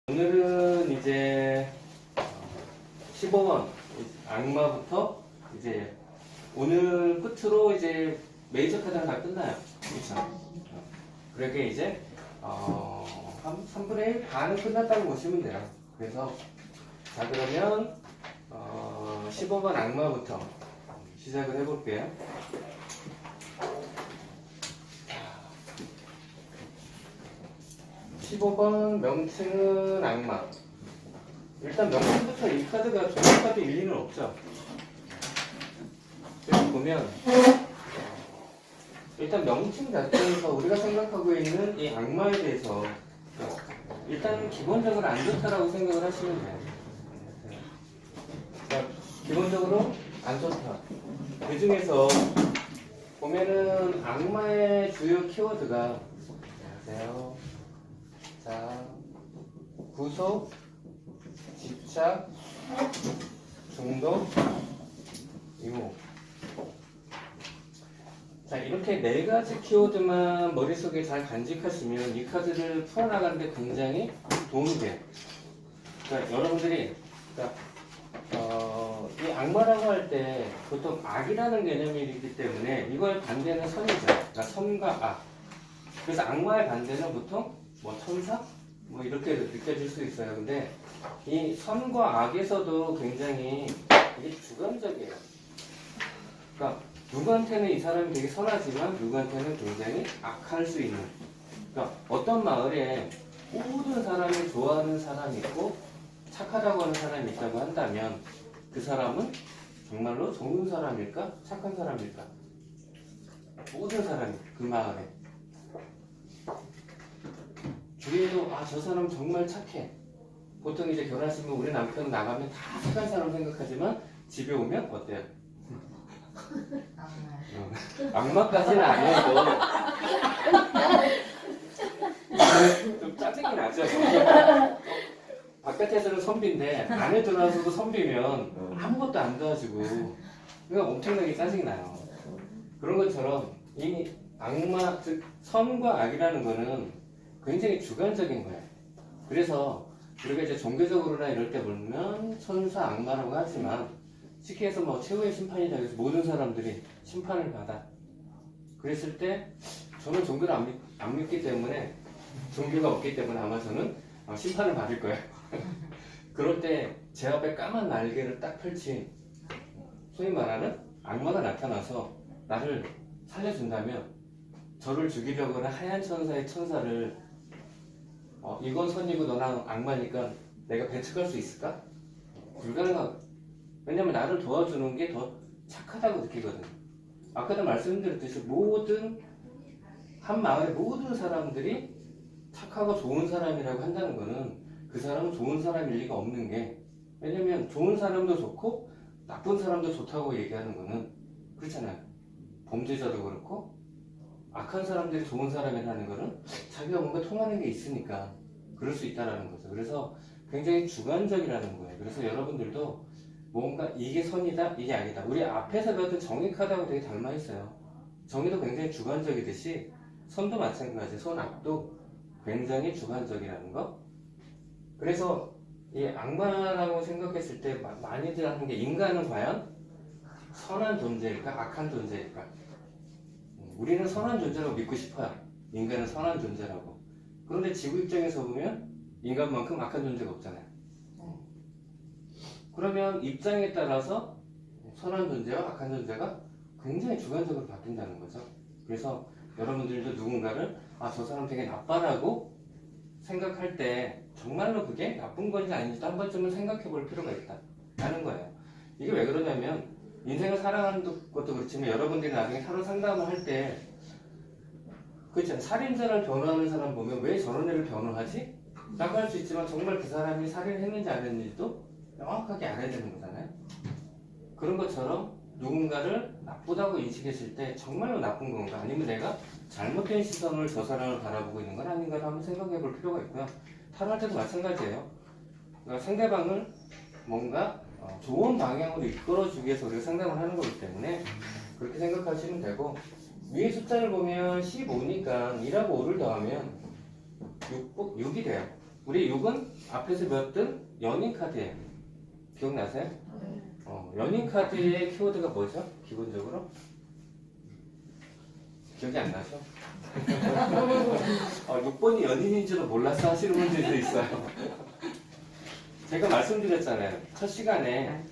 오늘은 이제 15번 악마부터 이제 오늘 끝으로 이제 메이저 카드가 다 끝나요. 그렇죠? 그러게 이제 한 3분의 1 반은 끝났다고 보시면 돼요. 그래서 자 그러면 15번 악마부터 시작을 해볼게요. 15번 명칭은 악마. 일단 명칭부터 이 카드가 좋은 카드일 리는 없죠. 여기 보면 일단 명칭 자체에서 우리가 생각하고 있는 이 악마에 대해서 일단 기본적으로 안 좋다라고 생각을 하시면 돼요. 그러니까 기본적으로 안 좋다. 그 중에서 보면은 악마의 주요 키워드가 안녕하세요. 자, 구속, 집착, 중독, 이목. 자, 이렇게 네 가지 키워드만 머릿속에 잘 간직하시면 이 카드를 풀어나가는데 굉장히 도움이 돼요. 그러니까 여러분들이 이 악마라고 할 때 보통 악이라는 개념이기 때문에 이걸 반대는 선이죠. 그러니까 선과 악. 그래서 악마의 반대는 보통 뭐 천사? 뭐 이렇게 느껴질 수 있어요. 근데 이 선과 악에서도 굉장히 이게 주관적이에요. 그러니까 누구한테는 이 사람이 되게 선하지만 누구한테는 굉장히 악할 수 있는. 그러니까 어떤 마을에 모든 사람이 좋아하는 사람이 있고 착하다고 하는 사람이 있다고 한다면 그 사람은 정말로 좋은 사람일까? 착한 사람일까? 모든 사람이 그 마을에 주위에도 저 사람 정말 착해. 보통 이제 결혼하시면 우리 남편 나가면 다 착한 사람 생각하지만 집에 오면 어때요? 악마까지는 아니어도 좀 짜증이 나죠. 바깥에서는 선비인데 안에 들어와서도 선비면 아무것도 안 도와주고 그러니까 엄청나게 짜증이 나요. 그런 것처럼 이 악마, 즉 선과 악이라는 거는 굉장히 주관적인 거예요. 그래서 우리가 이제 종교적으로나 이럴 때 보면 천사 악마라고 하지만 쉽게 해서 뭐 최후의 심판이다 그래서 모든 사람들이 심판을 받아. 그랬을 때 저는 종교를 안 믿기 때문에 종교가 없기 때문에 아마 저는 심판을 받을 거예요. 그럴 때 제 앞에 까만 날개를 딱 펼친 소위 말하는 악마가 나타나서 나를 살려준다면 저를 죽이려고 하는 하얀 천사의 천사를 이건 선이고 너랑 악마니까 내가 배척할 수 있을까? 불가능하고. 왜냐면 나를 도와주는 게 더 착하다고 느끼거든요. 아까도 말씀드렸듯이 모든 한 마을의 모든 사람들이 착하고 좋은 사람이라고 한다는 거는 그 사람은 좋은 사람일 리가 없는 게 왜냐면 좋은 사람도 좋고 나쁜 사람도 좋다고 얘기하는 거는 그렇잖아요. 범죄자도 그렇고 악한 사람들이 좋은 사람이라는 거는 자기가 뭔가 통하는 게 있으니까 그럴 수 있다는 거죠. 그래서 굉장히 주관적이라는 거예요. 그래서 여러분들도 뭔가 이게 선이다, 이게 악이다. 우리 앞에서 배웠던 정의 카드하고 되게 닮아 있어요. 정의도 굉장히 주관적이듯이 선도 마찬가지, 선, 악도 굉장히 주관적이라는 거. 그래서 이 악마라고 생각했을 때 많이들 하는 게 인간은 과연 선한 존재일까, 악한 존재일까? 우리는 선한 존재라고 믿고 싶어요. 인간은 선한 존재라고. 그런데 지구 입장에서 보면 인간만큼 악한 존재가 없잖아요. 그러면 입장에 따라서 선한 존재와 악한 존재가 굉장히 주관적으로 바뀐다는 거죠. 그래서 여러분들도 누군가를 저 사람 되게 나빠라고 생각할 때 정말로 그게 나쁜 건지 아닌지도 한 번쯤은 생각해 볼 필요가 있다는 거예요. 이게 왜 그러냐면 인생을 살아가는 것도 그렇지만 여러분들이 나중에 서로 상담을 할 때 그렇잖아요. 살인자를 변호하는 사람 보면 왜 저런 애를 변호하지? 라고 할 수 있지만 정말 그 사람이 살인했는지 안 했는지도 명확하게 알아야 되는 거잖아요. 그런 것처럼 누군가를 나쁘다고 인식했을 때 정말로 나쁜 건가 아니면 내가 잘못된 시선을 저 사람을 바라보고 있는 건 아닌가를 한번 생각해 볼 필요가 있고요. 타로할 때도 마찬가지예요. 그러니까 상대방을 뭔가 좋은 방향으로 이끌어주기 위해서 우리가 상담을 하는 거기 때문에 그렇게 생각하시면 되고 위에 숫자를 보면 15니까 1하고 5를 더하면 6이 돼요. 우리 6은 앞에서 배웠던 연인 카드예요. 기억나세요? 연인 카드의 키워드가 뭐죠? 기본적으로? 기억이 안 나죠? 6번이 연인인 줄은 몰라서 하시는 분들도 있어요. 제가 말씀드렸잖아요. 첫 시간에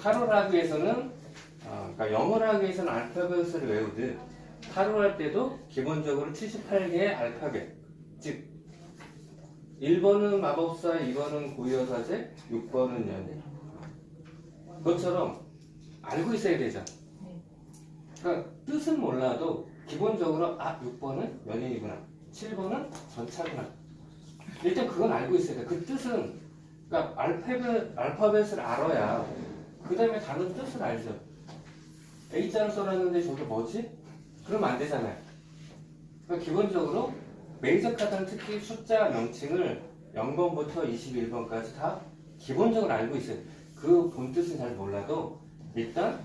타로를 하기 위해서는 그러니까 영어를 하기 위해서는 알파벳을 외우듯 타로를 할 때도 기본적으로 78개의 알파벳, 즉 1번은 마법사, 2번은 고유여사제, 6번은 연인. 그것처럼 알고 있어야 되죠. 그러니까 뜻은 몰라도 기본적으로 6번은 연인이구나, 7번은 전차구나. 일단 그건 알고 있어야 돼. 그 뜻은 그러니까 알파벳을 알아야 그 다음에 다른 뜻을 알죠. A자를 써놨는데 저게 뭐지? 그러면 안 되잖아요. 그러니까 기본적으로 메이저 카드는 특히 숫자 명칭을 0번부터 21번까지 다 기본적으로 알고 있어요. 그 본 뜻은 잘 몰라도 일단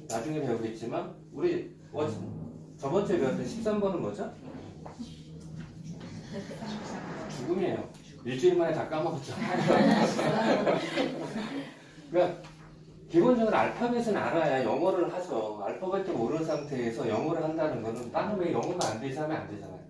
나중에 배우겠지만 우리 저번주에 배웠던 13번은 뭐죠? 죽음이에요. 일주일 만에 다 까먹었죠. 그러니까 기본적으로 알파벳은 알아야 영어를 하죠. 알파벳도 모르는 상태에서 영어를 한다는 거는 나는 왜 영어가 안 되지 하면 안 되잖아요.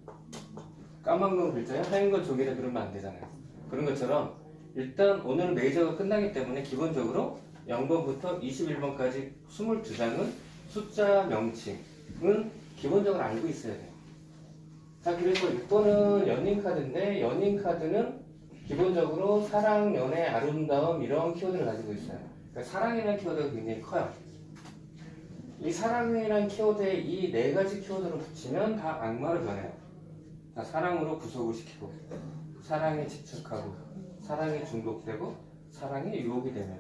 까먹는 글자에 하얀 건 종이다 그러면 안 되잖아요. 그런 것처럼 일단 오늘은 메이저가 끝나기 때문에 기본적으로 0번부터 21번까지 22장은 숫자 명칭은 기본적으로 알고 있어야 돼요. 자, 그래서 6번은 연인 카드인데 연인 카드는 기본적으로 사랑, 연애, 아름다움 이런 키워드를 가지고 있어요. 그러니까 사랑이라는 키워드가 굉장히 커요. 이 사랑이라는 키워드에 이 네 가지 키워드를 붙이면 다 악마로 변해요. 다 사랑으로 구속을 시키고, 사랑에 집착하고, 사랑에 중독되고, 사랑에 유혹이 되면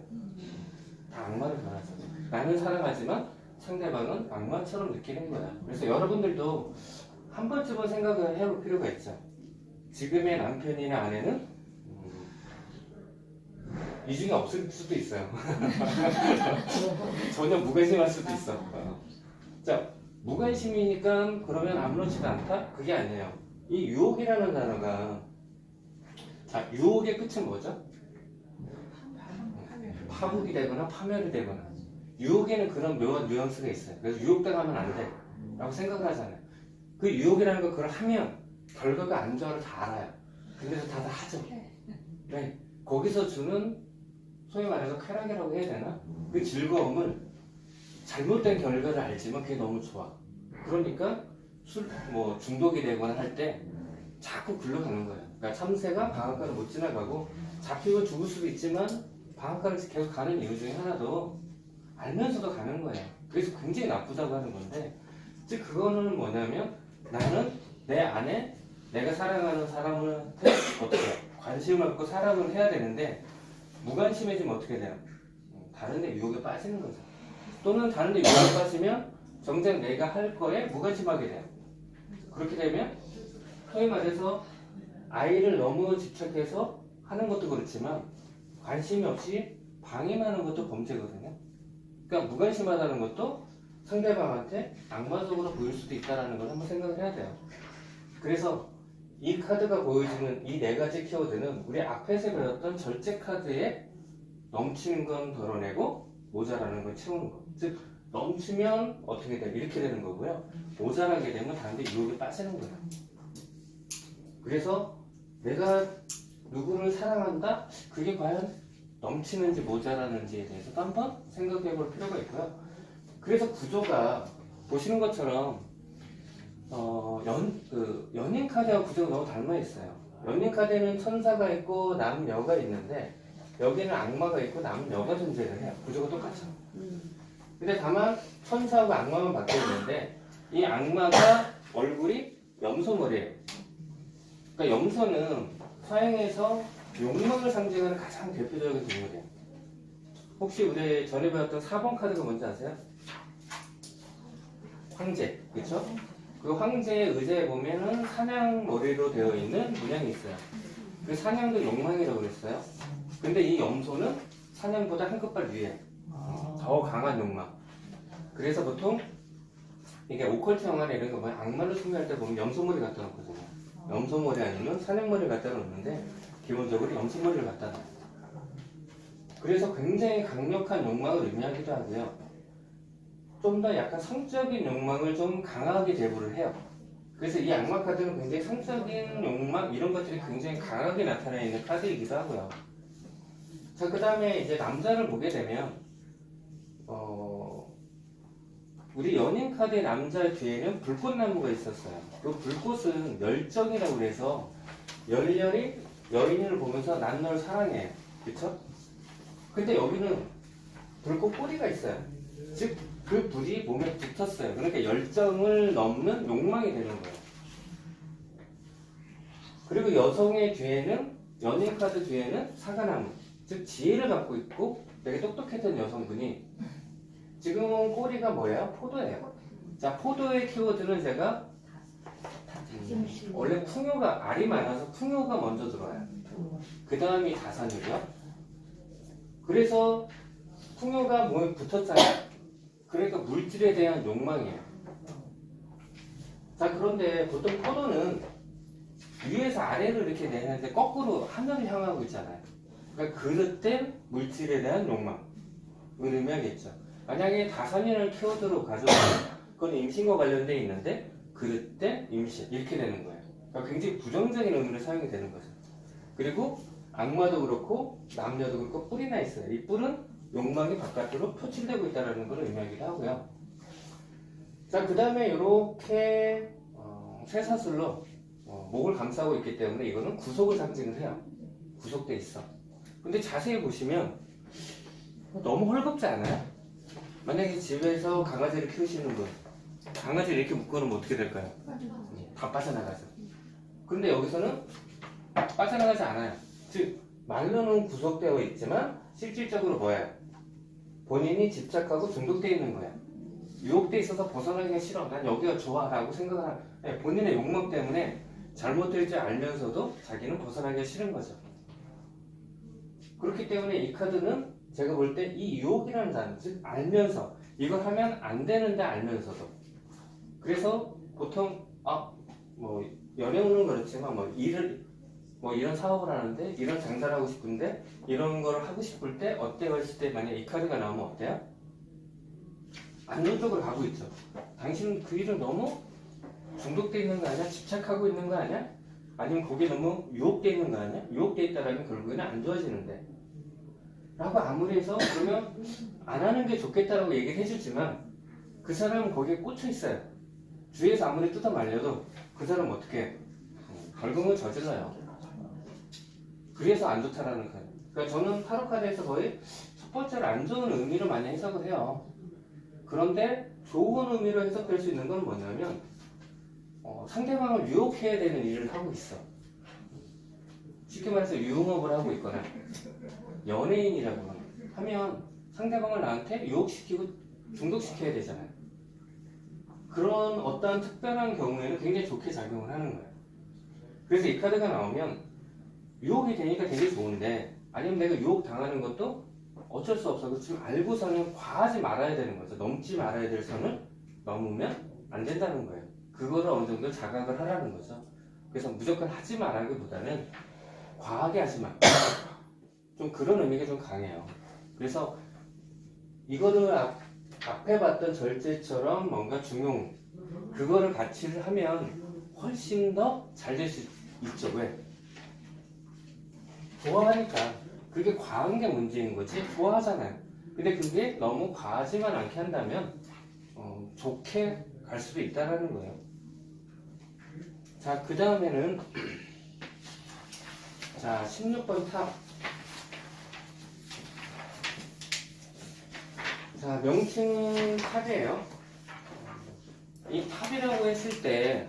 다 악마로 변하죠. 나는 사랑하지만 상대방은 악마처럼 느끼는 거야. 그래서 여러분들도 한 번쯤은 생각을 해볼 필요가 있죠. 지금의 남편이나 아내는 이 중에 없을 수도 있어요. 전혀 무관심할 수도 있어. 자, 무관심이니까 그러면 아무렇지도 않다? 그게 아니에요. 이 유혹이라는 단어가, 자, 유혹의 끝은 뭐죠? 파국이 되거나 파멸이 되거나. 유혹에는 그런 묘한 뉘앙스가 있어요. 그래서 유혹당하면 안 돼 라고 생각을 하잖아요. 그 유혹이라는 거 그걸 하면 결과가 안 좋아를 다 알아요. 근데도 다 하죠. 네. 거기서 주는 소위 말해서 쾌락이라고 해야 되나? 그 즐거움을 잘못된 결과를 알지만 그게 너무 좋아. 그러니까 중독이 되거나 할 때 자꾸 굴러가는 거예요. 그러니까 참새가 방앗간을 못 지나가고 잡히고 죽을 수도 있지만 방앗간을 계속 가는 이유 중에 하나도 알면서도 가는 거예요. 그래서 굉장히 나쁘다고 하는 건데, 즉 그거는 뭐냐면 나는 내 안에 내가 사랑하는 사람을 어떻게 관심을 갖고 사랑을 해야 되는데 무관심해지면 어떻게 돼요? 다른 데 유혹에 빠지는 거죠. 또는 다른 데 유혹에 빠지면 정작 내가 할 거에 무관심하게 돼요. 그렇게 되면 소위 말해서 아이를 너무 집착해서 하는 것도 그렇지만 관심이 없이 방임하는 것도 범죄거든요. 그러니까 무관심하다는 것도 상대방한테 악마적으로 보일 수도 있다는 걸 한번 생각을 해야 돼요. 그래서 이 카드가 보여주는 이 네 가지 키워드는 우리 앞에서 배웠던 절제 카드에 넘치는 건 덜어내고 모자라는 걸 채우는 거. 즉 넘치면 어떻게 돼? 이렇게 되는 거고요. 모자라게 되면 다른 데 유혹에 빠지는 거예요. 그래서 내가 누구를 사랑한다? 그게 과연 넘치는지 모자라는지에 대해서도 한번 생각해 볼 필요가 있고요. 그래서 구조가 보시는 것처럼 연인 카드하고 구조가 너무 닮아 있어요. 연인 카드에는 천사가 있고 남녀가 있는데 여기는 악마가 있고 남녀가 존재를 해요. 구조가 똑같죠. 근데 다만 천사하고 악마만 바뀌어 있는데 이 악마가 얼굴이 염소머리예요. 그러니까 염소는 서양에서 욕망을 상징하는 가장 대표적인 동물이에요. 혹시 우리 전에 배웠던 4번 카드가 뭔지 아세요? 황제, 그렇죠? 그 황제의 의자에 보면은 사냥 머리로 되어 있는 문양이 있어요. 그 사냥도 욕망이라고 그랬어요. 근데 이 염소는 사냥보다 한 끗발 위에 더 강한 욕망. 그래서 보통 이게 오컬트 영화나 이런 거 보면 악마를 숭배할 때 보면 염소머리 갖다 놓거든요. 염소머리 아니면 사냥머리를 갖다 놓는데 기본적으로 염소머리를 갖다 놔요. 그래서 굉장히 강력한 욕망을 의미하기도 하고요. 좀 더 약간 성적인 욕망을 좀 강하게 대부를 해요. 그래서 이 악마 카드는 굉장히 성적인 욕망 이런 것들이 굉장히 강하게 나타나 있는 카드이기도 하고요. 자, 그 다음에 이제 남자를 보게 되면 우리 연인 카드의 남자 뒤에는 불꽃나무가 있었어요. 그 불꽃은 열정이라고 해서 열렬히 여인을 보면서 난 널 사랑해. 그쵸? 근데 여기는 불꽃 꼬리가 있어요. 즉, 그 불이 몸에 붙었어요. 그러니까 열정을 넘는 욕망이 되는 거예요. 그리고 여성의 뒤에는, 연인 카드 뒤에는 사과나무. 즉, 지혜를 갖고 있고 되게 똑똑했던 여성분이 지금은 꼬리가 뭐예요? 포도예요. 자, 포도의 키워드는 제가 원래 풍요가, 알이 많아서 풍요가 먼저 들어와요. 그 다음이 다산이고요. 그래서 풍요가 몸에 붙었잖아요. 그러니까 물질에 대한 욕망이에요. 자, 그런데 보통 포도는 위에서 아래로 이렇게 내는데 거꾸로 하늘을 향하고 있잖아요. 그러니까 그릇된 물질에 대한 욕망을 의미하겠죠. 만약에 다산이라는 키워드로 가져오면 그건 임신과 관련되어 있는데 그릇된 임신 이렇게 되는 거예요. 그러니까 굉장히 부정적인 의미로 사용이 되는 거죠. 그리고 악마도 그렇고 남녀도 그렇고 뿔이 나 있어요. 이 뿔은 욕망이 바깥으로 표출되고 있다는 걸 의미하기도 하고요. 자, 그 다음에 이렇게 쇠사슬로 목을 감싸고 있기 때문에 이거는 구속을 상징을 해요. 구속돼 있어. 근데 자세히 보시면 너무 헐겁지 않아요? 만약에 집에서 강아지를 키우시는 분, 강아지를 이렇게 묶어놓으면 어떻게 될까요? 다 빠져나가죠. 근데 여기서는 빠져나가지 않아요. 즉, 말로는 구속되어 있지만 실질적으로 뭐예요? 본인이 집착하고 중독되어 있는 거예요. 유혹돼 있어서 벗어나기가 싫어. 난 여기가 좋아. 라고 생각을 하는, 본인의 욕망 때문에 잘못될 줄 알면서도 자기는 벗어나기가 싫은 거죠. 그렇기 때문에 이 카드는 제가 볼 때 이 유혹이라는 단어, 즉 알면서 이걸 하면 안 되는데 알면서도. 그래서 보통 뭐 연애운은 그렇지만 뭐 이런 사업을 하는데 이런 장사를 하고 싶은데 이런 걸 하고 싶을 때 어때요 했을 때 만약 이 카드가 나오면 어때요? 안 좋은 쪽으로 가고 있죠. 당신은 그 일을 너무 중독돼 있는 거 아니야? 집착하고 있는 거 아니야? 아니면 거기에 너무 유혹돼 있는 거 아니야? 유혹돼 있다라면 결국에는 안 좋아지는데 라고 아무리 해서 그러면 안 하는 게 좋겠다라고 얘기를 해주지만 그 사람은 거기에 꽂혀 있어요. 주위에서 아무리 뜯어 말려도 그 사람은 어떻게 벌금을 저질러요. 그래서 안 좋다라는 카드. 그러니까 저는 타로 카드에서 거의 첫 번째로 안 좋은 의미로 많이 해석을 해요. 그런데 좋은 의미로 해석될 수 있는 건 뭐냐면 상대방을 유혹해야 되는 일을 하고 있어. 쉽게 말해서 유흥업을 하고 있거나 연예인이라고 하면 상대방을 나한테 유혹시키고 중독시켜야 되잖아요. 그런 어떠한 특별한 경우에는 굉장히 좋게 작용을 하는 거예요. 그래서 이 카드가 나오면 유혹이 되니까 되게 좋은데 아니면 내가 유혹 당하는 것도 어쩔 수 없어. 지금 알고서는 과하지 말아야 되는 거죠. 넘지 말아야 될 선을 넘으면 안 된다는 거예요. 그거를 어느 정도 자각을 하라는 거죠. 그래서 무조건 하지 말라기보다는 과하게 하지 마. 좀 그런 의미가 좀 강해요. 그래서 이거를 앞에 봤던 절제처럼 뭔가 중용 그거를 같이 하면 훨씬 더 잘 될 수 있죠. 왜? 좋아하니까. 그게 과한 게 문제인 거지. 좋아하잖아요. 근데 그게 너무 과하지만 않게 한다면 좋게 갈 수도 있다는 거예요. 자, 그 다음에는 자 16번 탑. 자, 명칭은 탑이에요. 이 탑이라고 했을 때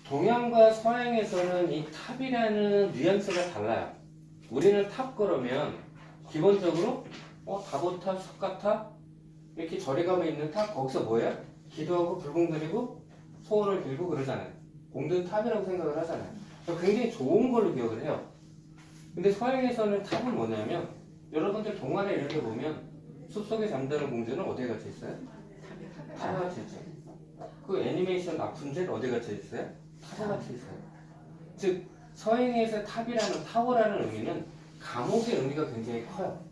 동양과 서양에서는 이 탑이라는 뉘앙스가 달라요. 우리는 탑 그러면 기본적으로 다보탑, 석가탑 이렇게 절에 가면 있는 탑 거기서 뭐예요? 기도하고 불공 드리고 소원을 빌고 그러잖아요. 공든 탑이라고 생각을 하잖아요. 굉장히 좋은 걸로 기억을 해요. 근데 서양에서는 탑은 뭐냐면 여러분들 동화나 이런 데 보면 숲속에 잠자는 공주는 어디에 갇혀 있어요? 탑에 갇혀 있죠. 그 애니메이션 라푼젤 어디 갇혀 있어요? 탑에 갇혀 있어요. 즉 서행에서 탑이라는 타워라는 의미는 감옥의 의미가 굉장히 커요.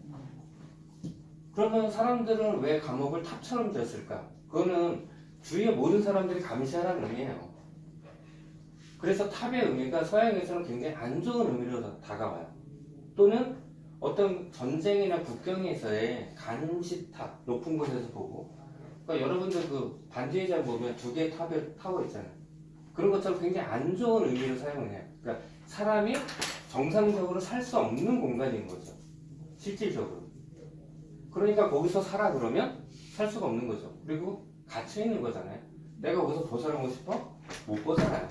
그러면 사람들은 왜 감옥을 탑처럼 지었을까? 그거는 주위의 모든 사람들이 감시하라는 의미예요. 그래서 탑의 의미가 서양에서는 굉장히 안 좋은 의미로 다가와요. 또는 어떤 전쟁이나 국경에서의 감시탑, 높은 곳에서 보고, 그러니까 여러분들 그 반지의장 보면 두 개의 타워 있잖아요. 그런 것처럼 굉장히 안 좋은 의미로 사용을 해요. 그러니까 사람이 정상적으로 살 수 없는 공간인 거죠. 실질적으로. 그러니까 거기서 살아 그러면 살 수가 없는 거죠. 그리고 갇혀 있는 거잖아요. 내가 거기서 벗어나고 싶어? 못 벗어나요.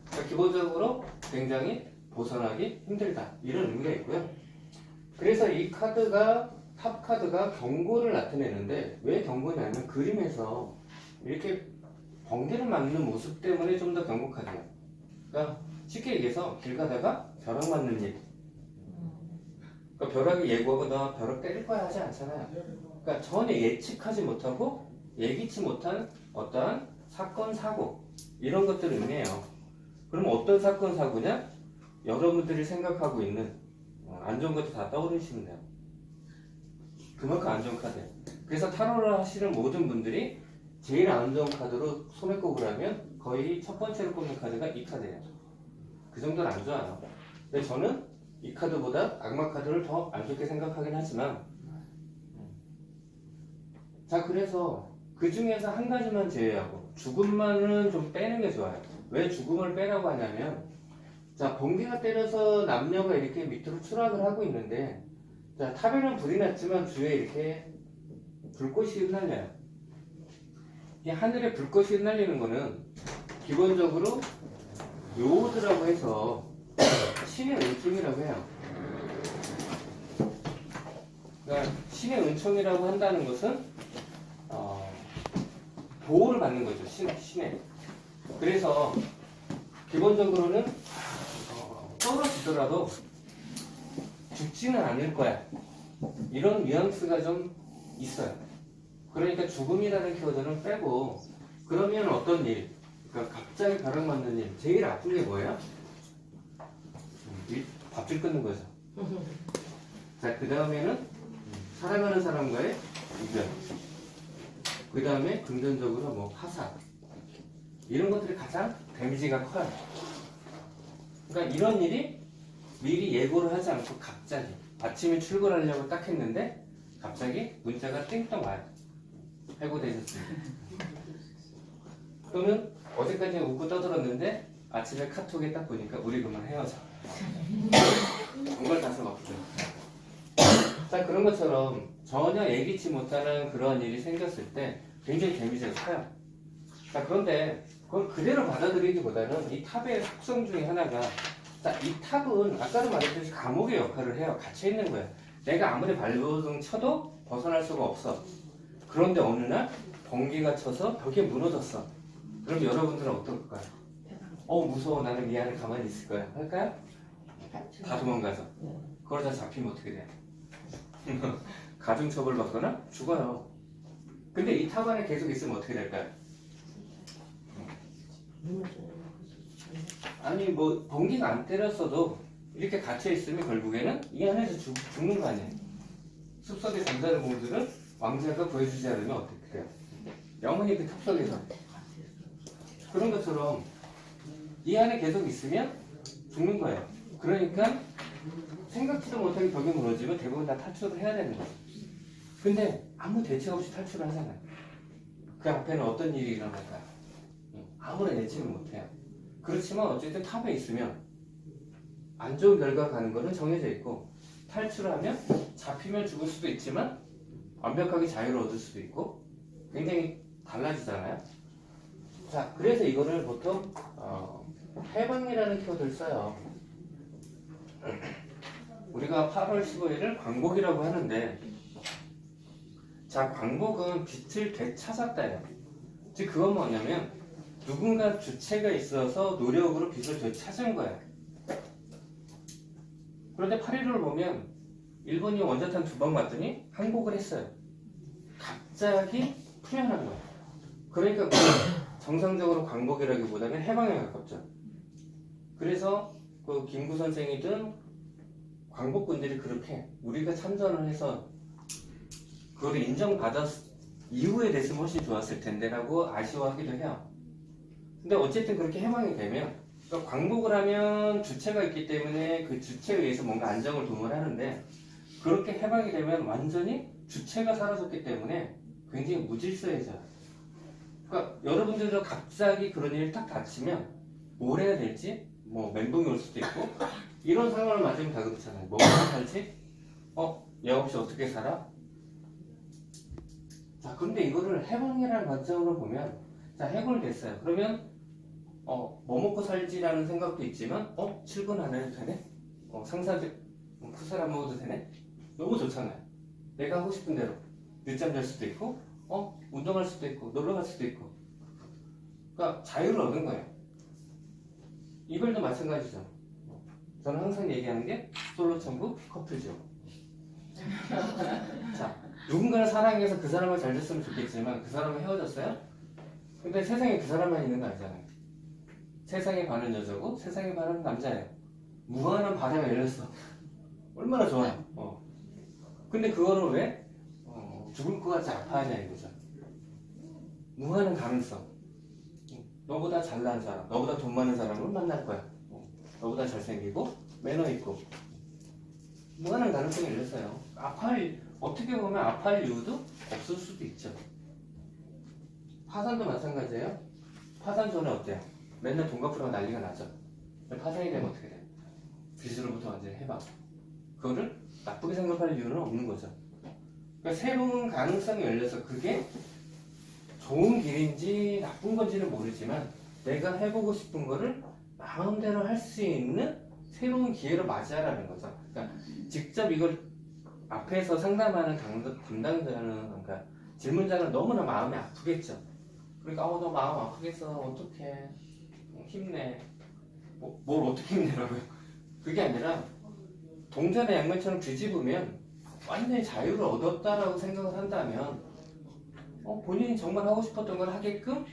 그러니까 기본적으로 굉장히 벗어나기 힘들다. 이런 의미가 있고요. 그래서 이 카드가 탑 카드가 경고를 나타내는데 왜 경고냐면 그림에서 이렇게 번개를 맞는 모습 때문에 좀 더 경고 카드예요. 그러니까 쉽게 얘기해서 길 가다가 벼락 맞는 일. 그러니까 벼락이 예고하고 나 벼락 때릴 거야 하지 않잖아요. 그러니까 전혀 예측하지 못하고 예기치 못한 어떠한 사건, 사고 이런 것들을 의미해요. 그럼 어떤 사건, 사고냐? 여러분들이 생각하고 있는 안 좋은 것도 다 떠오르시면 돼요. 그만큼 안 좋은 카드예요. 그래서 타로를 하시는 모든 분들이 제일 안 좋은 카드로 손에 꼽으 하면 거의 첫 번째로 꼽는 카드가 이 카드예요. 그 정도는 안 좋아요. 근데 저는 이 카드보다 악마 카드를 더 안 좋게 생각하긴 하지만 자 그래서 그 중에서 한 가지만 제외하고 죽음만은 좀 빼는 게 좋아요. 왜 죽음을 빼라고 하냐면 자 번개가 때려서 남녀가 이렇게 밑으로 추락을 하고 있는데 자 탑에는 불이 났지만 주위에 이렇게 불꽃이 흩날려요. 이 하늘에 불꽃이 흩날리는 거는 기본적으로 요오드라고 해서 신의 은총이라고 해요. 그러니까 신의 은총이라고 한다는 것은 보호를 받는 거죠. 신의. 그래서 기본적으로는 떨어지더라도 죽지는 않을 거야. 이런 뉘앙스가 좀 있어요. 그러니까 죽음이라는 키워드는 빼고 그러면 어떤 일? 그러니까 갑자기 벼락 맞는 일. 제일 아픈 게 뭐예요? 밥줄 끊는 거죠. 자, 그 다음에는 사랑하는 사람과의 이별. 그 다음에 금전적으로 뭐 파산. 이런 것들이 가장 데미지가 커요. 그러니까 이런 일이 미리 예고를 하지 않고 갑자기 아침에 출근하려고 딱 했는데 갑자기 문자가 띵동 와요. 해고되셨습니다. 또는 어제까지 웃고 떠들었는데 아침에 카톡에 딱 보니까 우리 그만 헤어져. 정말 가슴 아프죠. 자 그런 것처럼 전혀 예기치 못하는 그런 일이 생겼을 때 굉장히 데미지가 커요. 자 그런데 그걸 그대로 받아들이기보다는 이 탑의 특성 중에 하나가 자, 이 탑은 아까도 말했듯이 감옥의 역할을 해요. 갇혀 있는 거예요. 내가 아무리 발버둥 쳐도 벗어날 수가 없어. 그런데 어느 날 번개가 쳐서 벽에 무너졌어. 그럼 여러분들은 어떨까요? 무서워. 나는 이 안에 가만히 있을 거야. 할까요? 다 도망가서. 그러다 잡히면 어떻게 돼요? 가중처벌 받거나 죽어요. 근데 이 탑 안에 계속 있으면 어떻게 될까요? 아니 뭐 번개가 안 때렸어도 이렇게 갇혀 있으면 결국에는 이 안에서 죽는 거 아니에요. 숲속에 잠자는 공주를 왕자가 구해주지 않으면 어떻게 돼요? 영원히 그 탑속에서. 그런 것처럼 이 안에 계속 있으면 죽는 거예요. 그러니까 생각지도 못하게 벽이 무너지면 대부분 다 탈출을 해야 되는 거예요. 근데 아무 대책 없이 탈출을 하잖아요. 그 앞에는 어떤 일이 일어날까요? 아무런 예측을 못해요. 그렇지만 어쨌든 탑에 있으면 안 좋은 결과가 가는 거는 정해져 있고 탈출을 하면 잡히면 죽을 수도 있지만 완벽하게 자유를 얻을 수도 있고 굉장히 달라지잖아요. 자, 그래서 이거를 보통 해방이라는 키워드를 써요. 우리가 8월 15일을 광복이라고 하는데 자, 광복은 빛을 되찾았다예요. 즉 그건 뭐냐면 누군가 주체가 있어서 노력으로 빛을 되찾은 거예요. 그런데 8.15를 보면 일본이 원자탄 2방 맞더니 항복을 했어요. 갑자기 풀려난 거예요. 그러니까 정상적으로 광복이라기보다는 해방에 가깝죠. 그래서 그 김구 선생이든 광복군들이 그렇게 우리가 참전을 해서 그걸 인정받았 이후에 됐으면 훨씬 좋았을 텐데라고 아쉬워하기도 해요. 근데 어쨌든 그렇게 해방이 되면 그러니까 광복을 하면 주체가 있기 때문에 그 주체에 의해서 뭔가 안정을 도모하는데 그렇게 해방이 되면 완전히 주체가 사라졌기 때문에 굉장히 무질서해져요. 그러니까 여러분들도 갑자기 그런 일이 딱 닥치면 뭘 해야 될지 뭐 멘붕이 올 수도 있고 이런 상황을 맞으면 다 그렇잖아요. 뭐 살지? 얘 없이 어떻게 살아? 자, 근데 이거를 해방이라는 관점으로 보면 자, 해골됐어요. 그러면 뭐 먹고 살지라는 생각도 있지만 출근 안 해도 되네? 상사들 푸살 안 먹어도 되네? 너무 좋잖아요. 내가 하고 싶은 대로 늦잠 잘 수도 있고 운동할 수도 있고 놀러 갈 수도 있고 그러니까 자유를 얻은 거예요. 이별도 마찬가지죠. 저는 항상 얘기하는 게 솔로 천국 커플죠. 자, 누군가를 사랑해서 그 사람을 잘 됐으면 좋겠지만 그 사람은 헤어졌어요? 근데 세상에 그 사람만 있는 거 아니잖아요. 세상에 반은 여자고 세상에 반은 남자예요. 무한한 바다가 열렸어. 얼마나 좋아요. 근데 그거를 왜 죽을 것 같이 아파하냐 이거죠. 무한한 가능성. 너보다 잘난 사람, 너보다 돈 많은 사람을 만날 거야. 너보다 잘생기고 매너 있고 무한한 가능성이 열렸어요. 어떻게 보면 아파할 이유도 없을 수도 있죠. 파산도 마찬가지예요. 파산 전에 어때요? 맨날 돈 갚으려고 난리가 나죠. 파산이 되면 어떻게 돼요? 빚으로부터 완전히 해방. 그거를 나쁘게 생각할 이유는 없는 거죠. 그러니까 새로운 가능성이 열려서 그게 좋은 길인지 나쁜 건지는 모르지만 내가 해보고 싶은 거를 마음대로 할 수 있는 새로운 기회를 맞이하라는 거죠. 그러니까 직접 이걸 앞에서 상담하는 담당자는 그러니까 질문자는 너무나 마음이 아프겠죠. 그러니까 너 마음 아프겠어. 어떡해. 힘내. 뭘 어떻게 힘내라고요? 그게 아니라 동전의 양면처럼 뒤집으면 완전히 자유를 얻었다라고 생각을 한다면 본인이 정말 하고 싶었던 걸 하게끔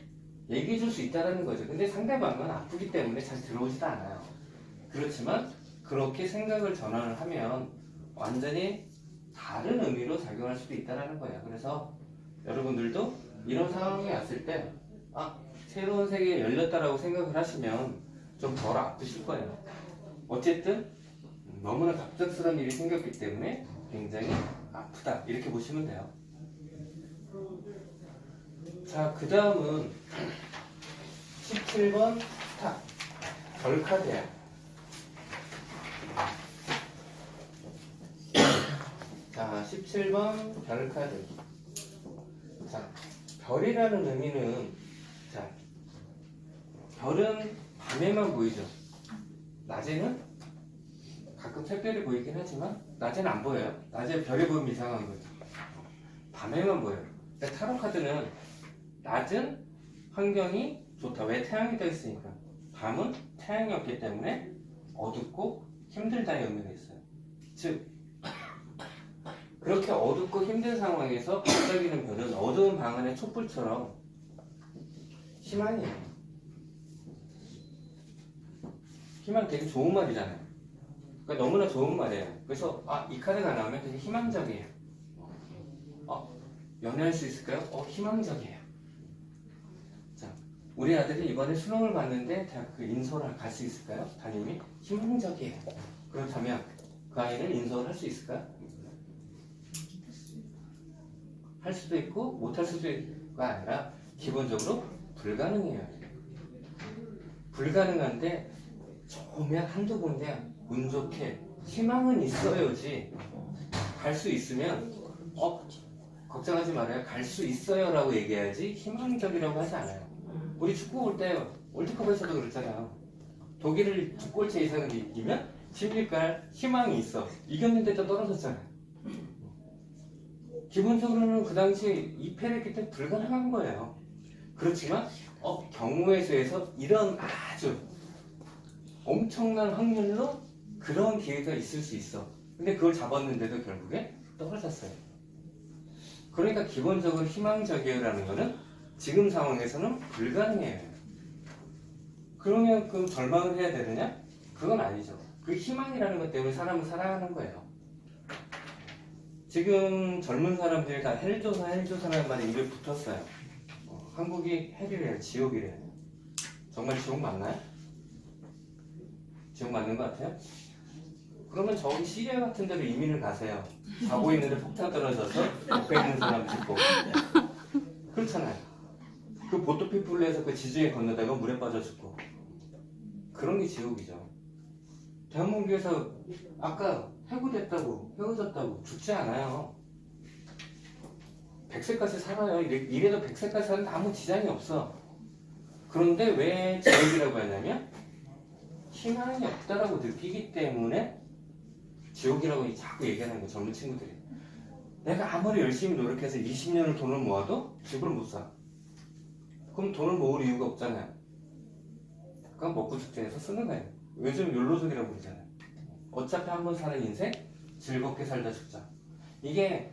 얘기해 줄 수 있다는 거죠. 근데 상대방은 아프기 때문에 잘 들어오지도 않아요. 그렇지만 그렇게 생각을 전환을 하면 완전히 다른 의미로 작용할 수도 있다는 거예요. 그래서 여러분들도 이런 상황이 왔을 때 새로운 세계에 열렸다라고 생각을 하시면 좀 덜 아프실 거예요. 어쨌든 너무나 갑작스러운 일이 생겼기 때문에 굉장히 아프다 이렇게 보시면 돼요. 자, 그 다음은 17번 스탑 별카드예요. 자, 17번 별카드. 자, 별이라는 의미는 자, 별은 밤에만 보이죠. 낮에는 가끔 새별이 보이긴 하지만 낮에는 안 보여요. 낮에 별이 보이면 이상한 거죠. 밤에만 보여요. 그러니까 타로 카드는 낮은 환경이 좋다. 왜? 태양이 떠 있으니까. 밤은 태양이 없기 때문에 어둡고 힘들다의 의미가 있어요. 즉 그렇게 어둡고 힘든 상황에서 반짝이는 별은 어두운 방 안의 촛불처럼 희망이에요. 희망 되게 좋은 말이잖아요. 그러니까 너무나 좋은 말이에요. 그래서 이 카드가 나오면 되게 희망적이에요. 연애할 수 있을까요? 희망적이에요. 자, 우리 아들이 이번에 수능을 봤는데 대학교 인서울 갈 수 있을까요? 담임이 희망적이에요. 그렇다면 그 아이는 인서울 할 수 있을까요? 할 수도 있고 못 할 수도 있고가 아니라 기본적으로 불가능해요. 불가능한데 처음에 한두 군데 운 좋게 희망은 있어야지. 갈 수 있으면 걱정하지 말아요. 갈 수 있어요 라고 얘기해야지 희망적이라고 하지 않아요. 우리 축구 볼 때 월드컵에서도 그랬잖아요. 독일을 2골차 이상을 이기면 16갈 희망이 있어. 이겼는데도 떨어졌잖아요. 기본적으로는 그 당시에 2패를 했기 때문에 불가능한 거예요. 그렇지만 경우의 수에서 이런 아주 엄청난 확률로 그런 기회가 있을 수 있어. 근데 그걸 잡았는데도 결국에 떨어졌어요. 그러니까 기본적으로 희망적이라는 거는 지금 상황에서는 불가능해요. 그러면 그 절망을 해야 되느냐? 그건 아니죠. 그 희망이라는 것 때문에 사람을 살아가는 거예요. 지금 젊은 사람들이 다 헬조선라는 말에 입에 붙었어요. 한국이 헬이래요, 지옥이래요. 정말 지옥 맞나요? 지옥 맞는 것 같아요? 그러면 저기 시리아 같은 데로 이민을 가세요. 자고 있는데 폭탄 떨어져서 옆에 있는 사람 죽고. 그렇잖아요. 그 보트피플에서 그 지중해 건너다가 물에 빠져 죽고. 그런 게 지옥이죠. 대한민국에서 아까 해고됐다고, 헤어졌다고 죽지 않아요. 100세까지 살아요. 이래도 100세까지 사는데 아무 지장이 없어. 그런데 왜 지옥이라고 하냐면 희망이 없다라고 느끼기 때문에 지옥이라고 자꾸 얘기하는 거예요. 젊은 친구들이. 내가 아무리 열심히 노력해서 20년을 돈을 모아도 집을 못 사. 그럼 돈을 모을 이유가 없잖아요. 그럼 먹고 죽지해서 쓰는 거예요. 요즘 욜로족이라고 그러잖아요. 어차피 한 번 사는 인생 즐겁게 살다 죽자. 이게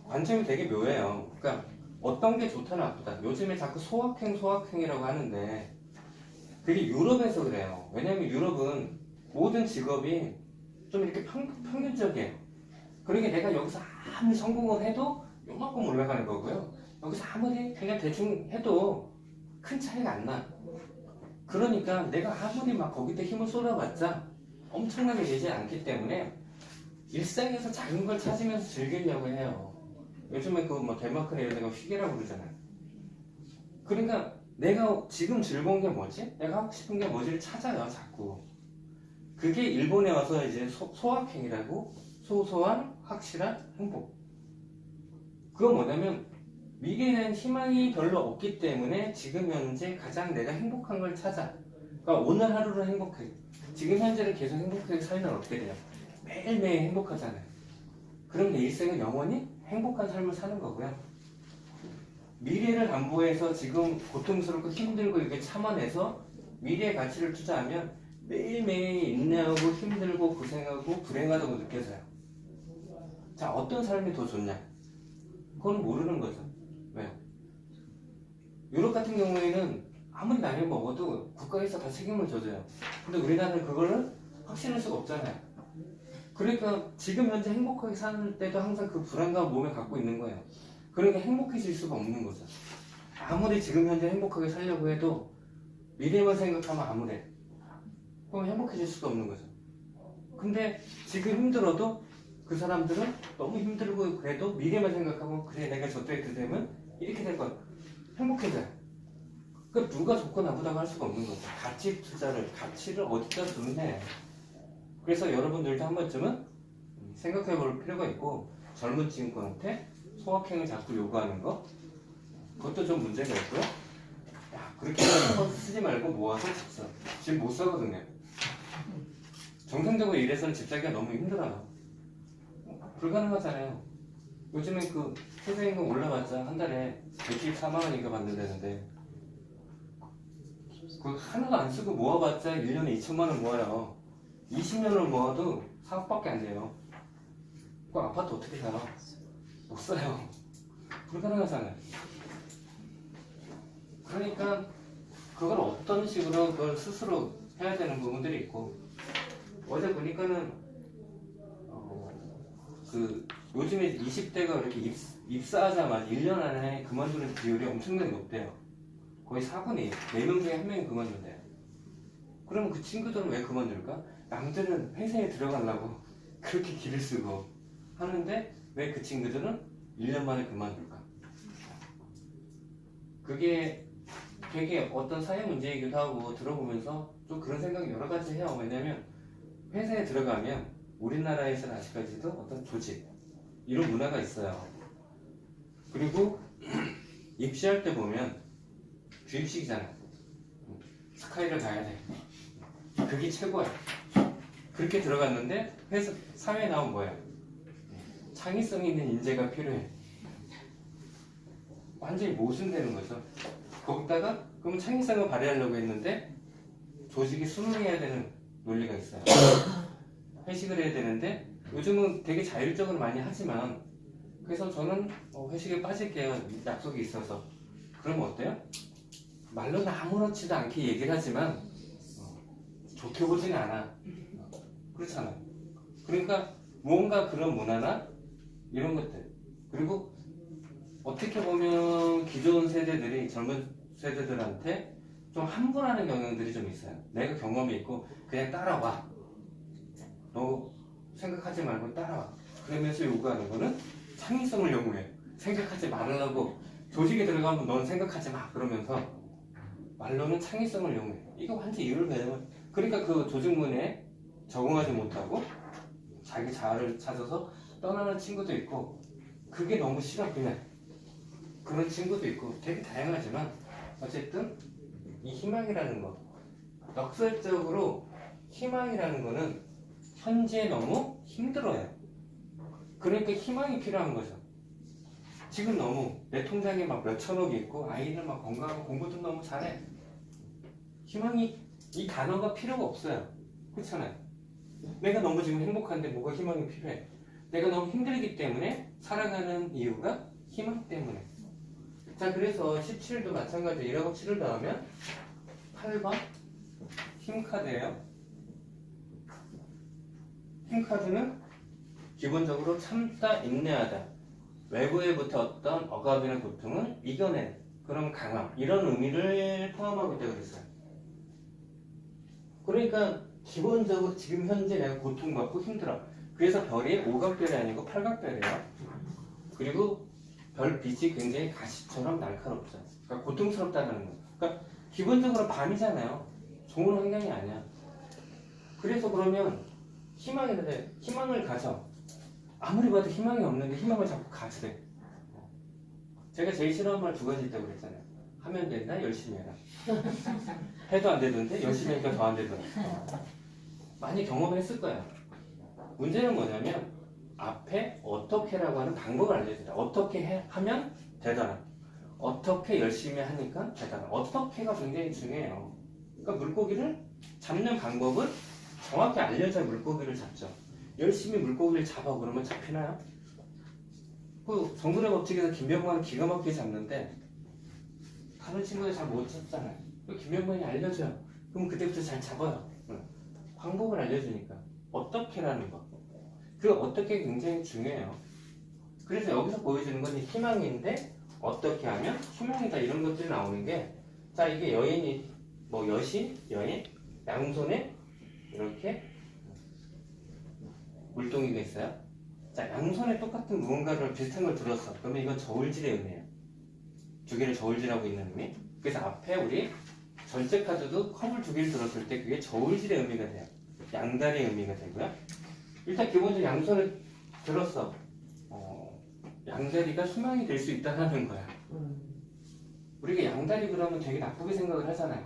관점이 되게 묘해요. 그러니까 어떤 게 좋다 나쁘다. 요즘에 자꾸 소확행이라고 하는데 그게 유럽에서 그래요. 왜냐면 유럽은 모든 직업이 좀 이렇게 평균적이에요. 그러니까 내가 여기서 아무리 성공을 해도 요만큼 올라가는 거고요. 여기서 아무리 그냥 대충 해도 큰 차이가 안 나. 그러니까 내가 아무리 막 거기다 힘을 쏟아봤자 엄청나게 되지 않기 때문에 일상에서 작은 걸 찾으면서 즐기려고 해요. 요즘에 그 뭐 덴마크나 이런 데가 휘게라고 그러잖아요. 그러니까 내가 지금 즐거운 게 뭐지? 내가 하고 싶은 게 뭐지를 찾아요, 자꾸. 그게 일본에 와서 이제 소확행이라고, 소소한 확실한 행복. 그건 뭐냐면 미래에 대한 희망이 별로 없기 때문에 지금 현재 가장 내가 행복한 걸 찾아. 그러니까 오늘 하루를 행복해. 지금 현재를 계속 행복하게 살면 어떻게 돼요? 매일매일 행복하잖아요. 그럼 내 일생은 영원히 행복한 삶을 사는 거고요. 미래를 담보해서 지금 고통스럽고 힘들고 이렇게 참아내서 미래의 가치를 투자하면 매일매일 인내하고 힘들고 고생하고 불행하다고 느껴져요. 자, 어떤 삶이 더 좋냐? 그건 모르는 거죠. 왜요? 유럽 같은 경우에는 아무리 나이를 먹어도 국가에서 다 책임을 져줘요. 근데 우리나라는 그거를 확신할 수가 없잖아요. 그러니까 지금 현재 행복하게 사는 때도 항상 그 불안감을 몸에 갖고 있는 거예요. 그러니까 행복해질 수가 없는 거죠. 아무리 지금 현재 행복하게 살려고 해도 미래만 생각하면 아무래. 그럼 행복해질 수가 없는 거죠. 근데 지금 힘들어도 그 사람들은 너무 힘들고 그래도 미래만 생각하고 그래 내가 저때 그 되면 이렇게 될 거야. 행복해져요. 그 누가 좋고 나쁘다고 할 수가 없는 거죠. 가치를 어디다 두느냐. 그래서 여러분들도 한 번쯤은 생각해 볼 필요가 있고 젊은 친구한테 소확행을 자꾸 요구하는 거 그것도 좀 문제가 있고요. 야, 그렇게 한번 쓰지 말고 모아서 집 사. 집 못 사거든요. 정상적으로 일해서는 집 사기가 너무 힘들어요. 불가능하잖아요. 요즘에 그 최저임금 올라봤자 한 달에 114만 원인가 받는다는데 그 하나도 안 쓰고 모아봤자 1년에 2천만 원 모아요. 20년을 모아도 4억밖에 안 돼요. 그 아파트 어떻게 살아? 못 사요. 불가능하잖아요. 그러니까 그걸 어떤 식으로 그걸 스스로 해야 되는 부분들이 있고 어제 보니까는 그 요즘에 20대가 이렇게 입사하자마자 1년 안에 그만두는 비율이 엄청나게 높대요. 거의 4분의 1, 4명 중에 1명이 그만둔대요. 그러면 그 친구들은 왜 그만둘까? 남들은 회사에 들어가려고 그렇게 길을 쓰고 하는데 왜 그 친구들은 1년 만에 그만둘까? 그게 되게 어떤 사회 문제이기도 하고 들어보면서 좀 그런 생각이 여러 가지 해요. 왜냐면 회사에 들어가면 우리나라에서는 아직까지도 어떤 조직 이런 문화가 있어요. 그리고 입시할 때 보면 주입식이잖아요. 스카이를 가야 돼. 그게 최고야. 그렇게 들어갔는데 회사 사회에 나온 뭐예요? 창의성 있는 인재가 필요해. 완전히 모순되는 거죠. 거기다가 그러면 창의성을 발휘하려고 했는데 조직이 수능해야 되는 논리가 있어요. 회식을 해야 되는데 요즘은 되게 자율적으로 많이 하지만 그래서 저는 회식에 빠질게요. 약속이 있어서 그러면 어때요? 말로는 아무렇지도 않게 얘기를 하지만 좋게 보지는 않아. 그렇잖아요. 그러니까 무언가 그런 문화나 이런 것들, 그리고 어떻게 보면 기존 세대들이 젊은 세대들한테 좀 함부하는 경향들이 좀 있어요. 내가 경험이 있고 그냥 따라와. 너 생각하지 말고 따라와. 그러면서 요구하는 거는 창의성을 요구해. 생각하지 말라고. 조직에 들어가면 넌 생각하지 마. 그러면서 말로는 창의성을 요구해. 이거 완전 이유를 배우면, 그러니까 그 조직문에 적응하지 못하고 자기 자아를 찾아서 떠나는 친구도 있고, 그게 너무 싫어 그냥. 그런 친구도 있고 되게 다양하지만 어쨌든 이 희망이라는 거, 역설적으로 희망이라는 거는 현재 너무 힘들어요. 그러니까 희망이 필요한 거죠. 지금 너무 내 통장에 막 몇천억이 있고 아이는 막 건강하고 공부도 너무 잘해. 희망이, 이 단어가 필요가 없어요. 그렇잖아요. 내가 너무 지금 행복한데 뭐가 희망이 필요해? 내가 너무 힘들기 때문에 살아가는 이유가 희망 때문에. 자, 그래서 17도 마찬가지. 1하고 7을 더하면 8번 힘카드예요. 힘카드는 기본적으로 참다, 인내하다, 외부에부터 어떤 억압이나 고통을 이겨낸 그런 강함, 이런 의미를 포함하고 있다고 그랬어요. 그러니까 기본적으로 지금 현재 내가 고통받고 힘들어. 그래서 별이 오각별이 아니고 팔각별이에요. 그리고 별빛이 굉장히 가시처럼 날카롭죠. 그러니까 고통스럽다는 거. 그러니까 기본적으로 밤이잖아요. 좋은 환경이 아니야. 그래서 그러면 희망인데 희망을 가져. 아무리 봐도 희망이 없는데 희망을 자꾸 가지래. 제가 제일 싫어하는 말 2가지 있다고 그랬잖아요. 하면 된다, 열심히 해라. 해도 안 되던데 열심히 하니까 더 안 되더라. 많이 경험했을 거야. 문제는 뭐냐면 앞에 어떻게라고 하는 방법을 알려주라. 어떻게 하면 되더라. 어떻게 열심히 하니까 되더라. 어떻게가 굉장히 중요해요. 그러니까 물고기를 잡는 방법을 정확히 알려줘야 물고기를 잡죠. 열심히 물고기를 잡아 그러면 잡히나요? 그 정글의 법칙에서 김병만은 기가 막히게 잡는데 다른 친구들 잘 못 잡잖아요. 김병만이 알려줘요. 그럼 그때부터 잘 잡아요. 방법을 알려주니까. 어떻게라는 거. 그 어떻게 굉장히 중요해요. 그래서 여기서 보여주는 건 희망인데 어떻게 하면 희망이다, 이런 것들이 나오는 게, 자, 이게 여인이 뭐 여신, 여인, 양손에 이렇게 물동이가 있어요. 자, 양손에 똑같은 무언가를 비슷한 걸 들었어. 그러면 이건 저울질의 의미예요. 2개를 저울질하고 있는 의미. 그래서 앞에 우리 전체 카드도 컵을 2개를 들었을 때 그게 저울질의 의미가 돼요. 양다리의 의미가 되고요. 일단 기본적으로 양손을 들었어. 양다리가 희망이 될 수 있다는 거야. 우리가 양다리 그러면 되게 나쁘게 생각을 하잖아요.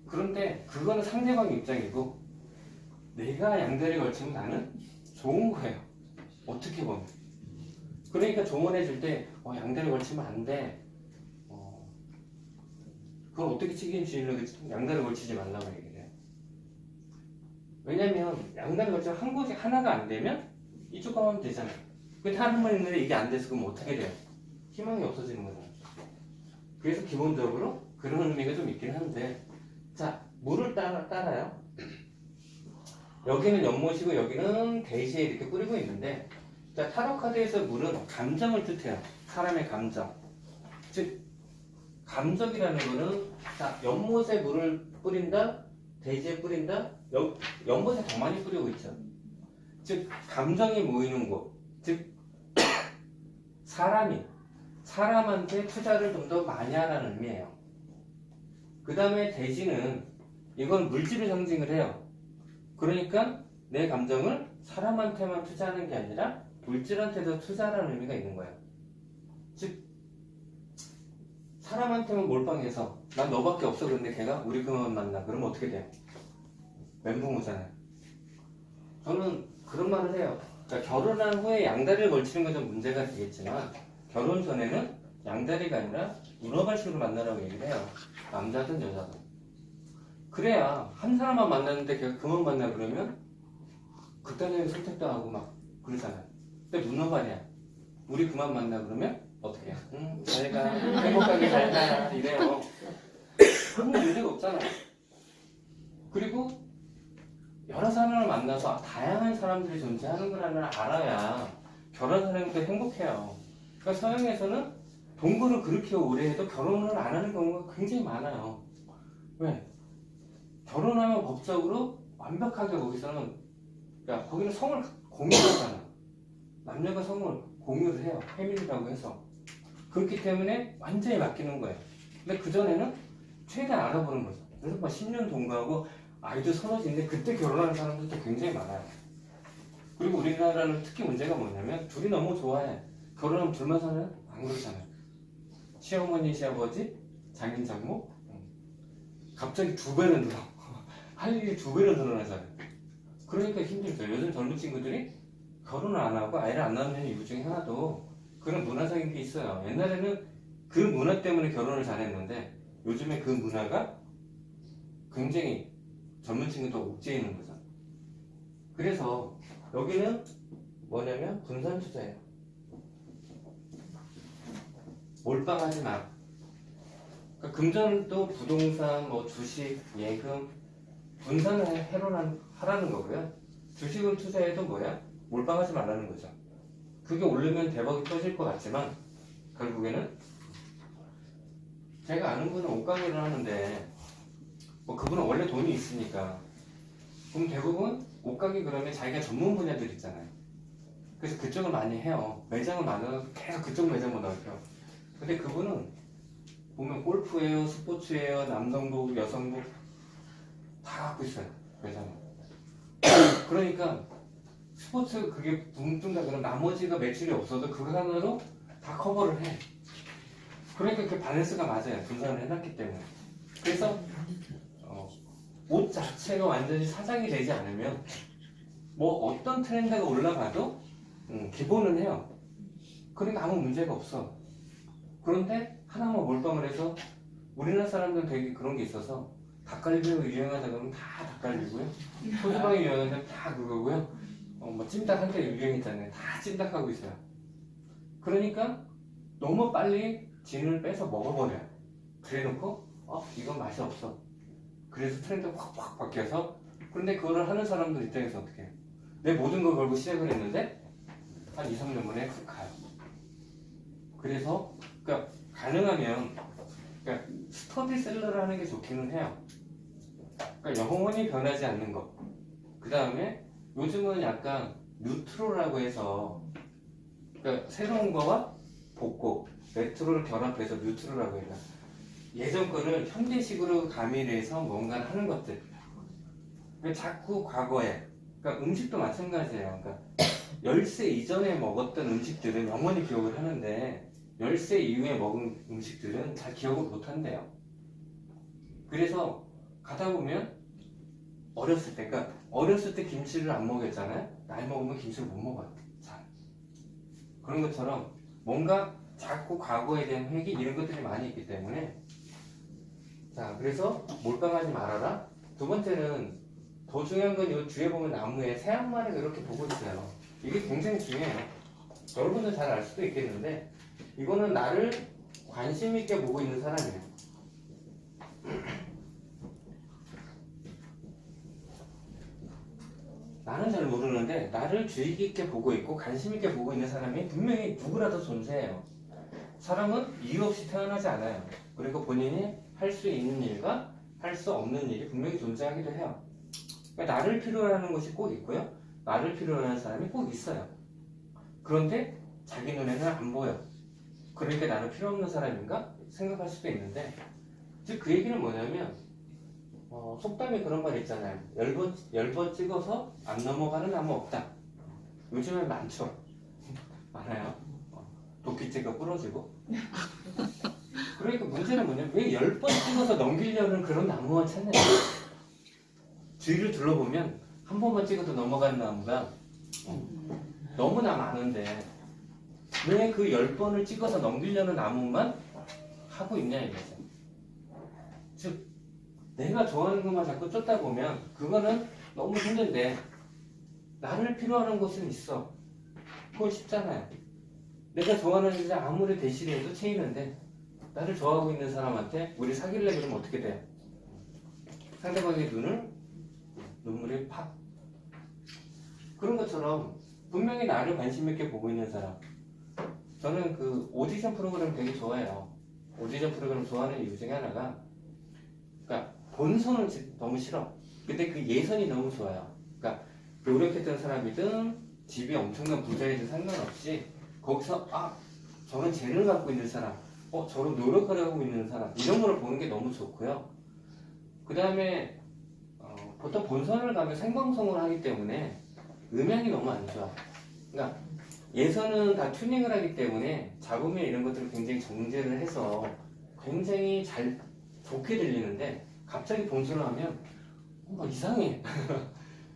그런데 그거는 상대방 입장이고, 내가 양다리 걸치면 나는 좋은 거예요. 어떻게 보면. 그러니까 조언해 줄 때 양다리 걸치면 안 돼. 그걸 어떻게 책임지려고 양다리 걸치지 말라고 얘기를 해요. 왜냐면 양다리 걸치면 한 곳이 하나가 안 되면 이쪽 가면 되잖아요. 근데 한 번 있는데 이게 안 돼서 그럼 어떻게 돼요? 희망이 없어지는 거잖아요. 그래서 기본적으로 그런 의미가 좀 있긴 한데, 자, 물을 따라요. 여기는 연못이고 여기는 대지에 이렇게 뿌리고 있는데, 자, 타로 카드에서 물은 감정을 뜻해요. 사람의 감정. 즉, 감정이라는 거는, 자, 연못에 물을 뿌린다, 대지에 뿌린다, 연못에 더 많이 뿌리고 있죠. 즉, 감정이 모이는 곳. 즉, 사람한테 투자를 좀 더 많이 하라는 의미예요. 그 다음에 대지는, 이건 물질을 상징을 해요. 그러니까 내 감정을 사람한테만 투자하는 게 아니라 물질한테도 투자하라는 의미가 있는 거예요. 즉, 사람한테만 몰빵해서 난 너밖에 없어, 그런데 걔가 우리 그만 만나. 그러면 어떻게 돼요? 멘붕 오잖아요. 저는 그런 말을 해요. 그러니까 결혼한 후에 양다리를 걸치는 건 좀 문제가 되겠지만, 결혼 전에는 양다리가 아니라 문어발식으로 만나라고 얘기를 해요. 남자든 여자든. 그래야 한 사람만 만났는데 걔가 그만 만나 그러면 극단적인 선택도 하고 막 그러잖아요. 근데 문어발이야. 우리 그만 만나 그러면 어떻게? 잘가 행복하게 잘가 이래요. 아무 문제가 없잖아요. 그리고 여러 사람을 만나서 다양한 사람들이 존재하는 걸 알아야 결혼하는 게 행복해요. 그러니까 서양에서는 동거를 그렇게 오래 해도 결혼을 안 하는 경우가 굉장히 많아요. 왜? 결혼하면 법적으로 완벽하게 거기서는, 그러니까 거기는 성을 공유하잖아. 남녀가 성을 공유를 해요. 패밀리라고 해서. 그렇기 때문에 완전히 맡기는 거예요. 근데 그전에는 최대한 알아보는 거죠. 그래서 막 10년 동거하고 아이도 서너진데 그때 결혼하는 사람들도 굉장히 많아요. 그리고 우리나라는 특히 문제가 뭐냐면 둘이 너무 좋아해. 결혼하면 둘만 사면 안 그렇잖아요. 시어머니, 시아버지, 장인, 장모 갑자기 두 배는 늘어. 할 일이 두 배로 늘어나잖아요. 그러니까 힘들죠. 요즘 젊은 친구들이 결혼을 안 하고 아이를 안 낳는 이유 중에 하나도 그런 문화적인 게 있어요. 옛날에는 그 문화 때문에 결혼을 잘했는데 요즘에 그 문화가 굉장히 젊은 친구도 옥죄 있는 거죠. 그래서 여기는 뭐냐면 분산 투자예요. 몰빵하지 마. 그러니까 금전도 부동산, 뭐 주식, 예금 분산을 하라는 거고요. 주식을 투자해도 뭐야? 몰빵하지 말라는 거죠. 그게 오르면 대박이 터질 것 같지만 결국에는 제가 아는 분은 옷가게를 하는데 뭐 그분은 원래 돈이 있으니까 그럼 대부분 옷가게 그러면 자기가 전문 분야들 있잖아요. 그래서 그쪽을 많이 해요. 매장을 많아서 계속 그쪽 매장만 넓혀. 근데 그분은 보면 골프예요, 스포츠예요, 남성복, 여성복 다 갖고 있어요. 매장을. 그러니까 스포츠 그게 붕뜬다 그러면 나머지가 매출이 없어도 그거 하나로 다 커버를 해. 그러니까 그 밸런스가 맞아요. 분산을 해놨기 때문에. 그래서 옷 자체가 완전히 사장이 되지 않으면 뭐 어떤 트렌드가 올라가도 기본은 해요. 그러니까 아무 문제가 없어. 그런데 하나만 몰빵을 해서 우리나라 사람들은 되게 그런 게 있어서 닭갈비가 유행하다 그러면 다 닭갈비고요. 소주방이 유행하면 다 그거고요. 뭐 찜닭 한때 유행했잖아요. 다 찜닭하고 있어요. 그러니까 너무 빨리 진을 빼서 먹어버려요. 그래놓고 이건 맛이 없어. 그래서 트렌드가 확 바뀌어서 그런데 그거를 하는 사람들 입장에서 어떻게 해요? 내 모든 걸 걸고 시작을 했는데 한 2, 3년 만에 훅 가요. 그래서 그러니까 가능하면 그러니까 스터디셀러를 하는 게 좋기는 해요. 그러니까 영원히 변하지 않는 것. 그 다음에 요즘은 약간 뉴트로라고 해서 그러니까 새로운 거와 복고, 레트로를 결합해서 뉴트로라고 해요. 예전 거를 현대식으로 가미를 해서 뭔가 하는 것들. 그러니까 자꾸 과거에, 그러니까 음식도 마찬가지예요. 그러니까 10세 이전에 먹었던 음식들은 영원히 기억을 하는데 10세 이후에 먹은 음식들은 잘 기억을 못 한대요. 그래서 가다 보면 어렸을 때, 그러니까 어렸을 때 김치를 안 먹였잖아요. 나이 먹으면 김치를 못 먹어요. 잘. 그런 것처럼 뭔가 자꾸 과거에 대한 회귀 이런 것들이 많이 있기 때문에 자, 그래서 몰빵하지 말아라. 두 번째는 더 중요한 건 이 뒤에 보면 나무에 새 한 마리가 이렇게 보고 있어요. 이게 굉장히 중요해요. 여러분들 잘 알 수도 있겠는데 이거는 나를 관심 있게 보고 있는 사람이에요. 나는 잘 모르는데 나를 주의 깊게 보고 있고 관심 있게 보고 있는 사람이 분명히 누구라도 존재해요. 사람은 이유 없이 태어나지 않아요. 그리고 본인이 할 수 있는 일과 할 수 없는 일이 분명히 존재하기도 해요. 그러니까 나를 필요로 하는 것이 꼭 있고요. 나를 필요로 하는 사람이 꼭 있어요. 그런데 자기 눈에는 안 보여. 그러니까 나는 필요 없는 사람인가 생각할 수도 있는데 즉 그 얘기는 뭐냐면 속담에 그런 말 있잖아요. 10번 찍어서 안 넘어가는 나무 없다. 요즘에 많죠. 많아요. 도끼째가 부러지고. 그러니까 문제는 뭐냐면 왜 10번 찍어서 넘기려는 그런 나무만 찾냐. 주위를 둘러보면 한 번만 찍어도 넘어가는 나무가 너무나 많은데 왜 그 10번을 찍어서 넘기려는 나무만 하고 있냐 이거죠. 즉 내가 좋아하는 것만 자꾸 쫓다 보면 그거는 너무 힘든데 나를 필요하는 곳은 있어. 그건 쉽잖아요. 내가 좋아하는 여자 아무리 대시를 해도 체이는데 나를 좋아하고 있는 사람한테 우리 사귈래 그러면 어떻게 돼요? 상대방의 눈물이 팍. 그런 것처럼 분명히 나를 관심 있게 보고 있는 사람. 저는 그 오디션 프로그램 되게 좋아해요. 오디션 프로그램 좋아하는 이유 중에 하나가, 그러니까 본선은 너무 싫어. 근데 그 예선이 너무 좋아요. 그러니까 노력했던 사람이든 집이 엄청난 부자이든 상관없이 거기서 저런 재능을 갖고 있는 사람, 저런 노력을 하고 있는 사람, 이런 거를 보는 게 너무 좋고요. 그 다음에 보통 본선을 가면 생방송을 하기 때문에 음향이 너무 안 좋아. 그러니까 예선은 다 튜닝을 하기 때문에 잡음에 이런 것들을 굉장히 정제를 해서 굉장히 좋게 들리는데, 갑자기 본선을 하면 이상해.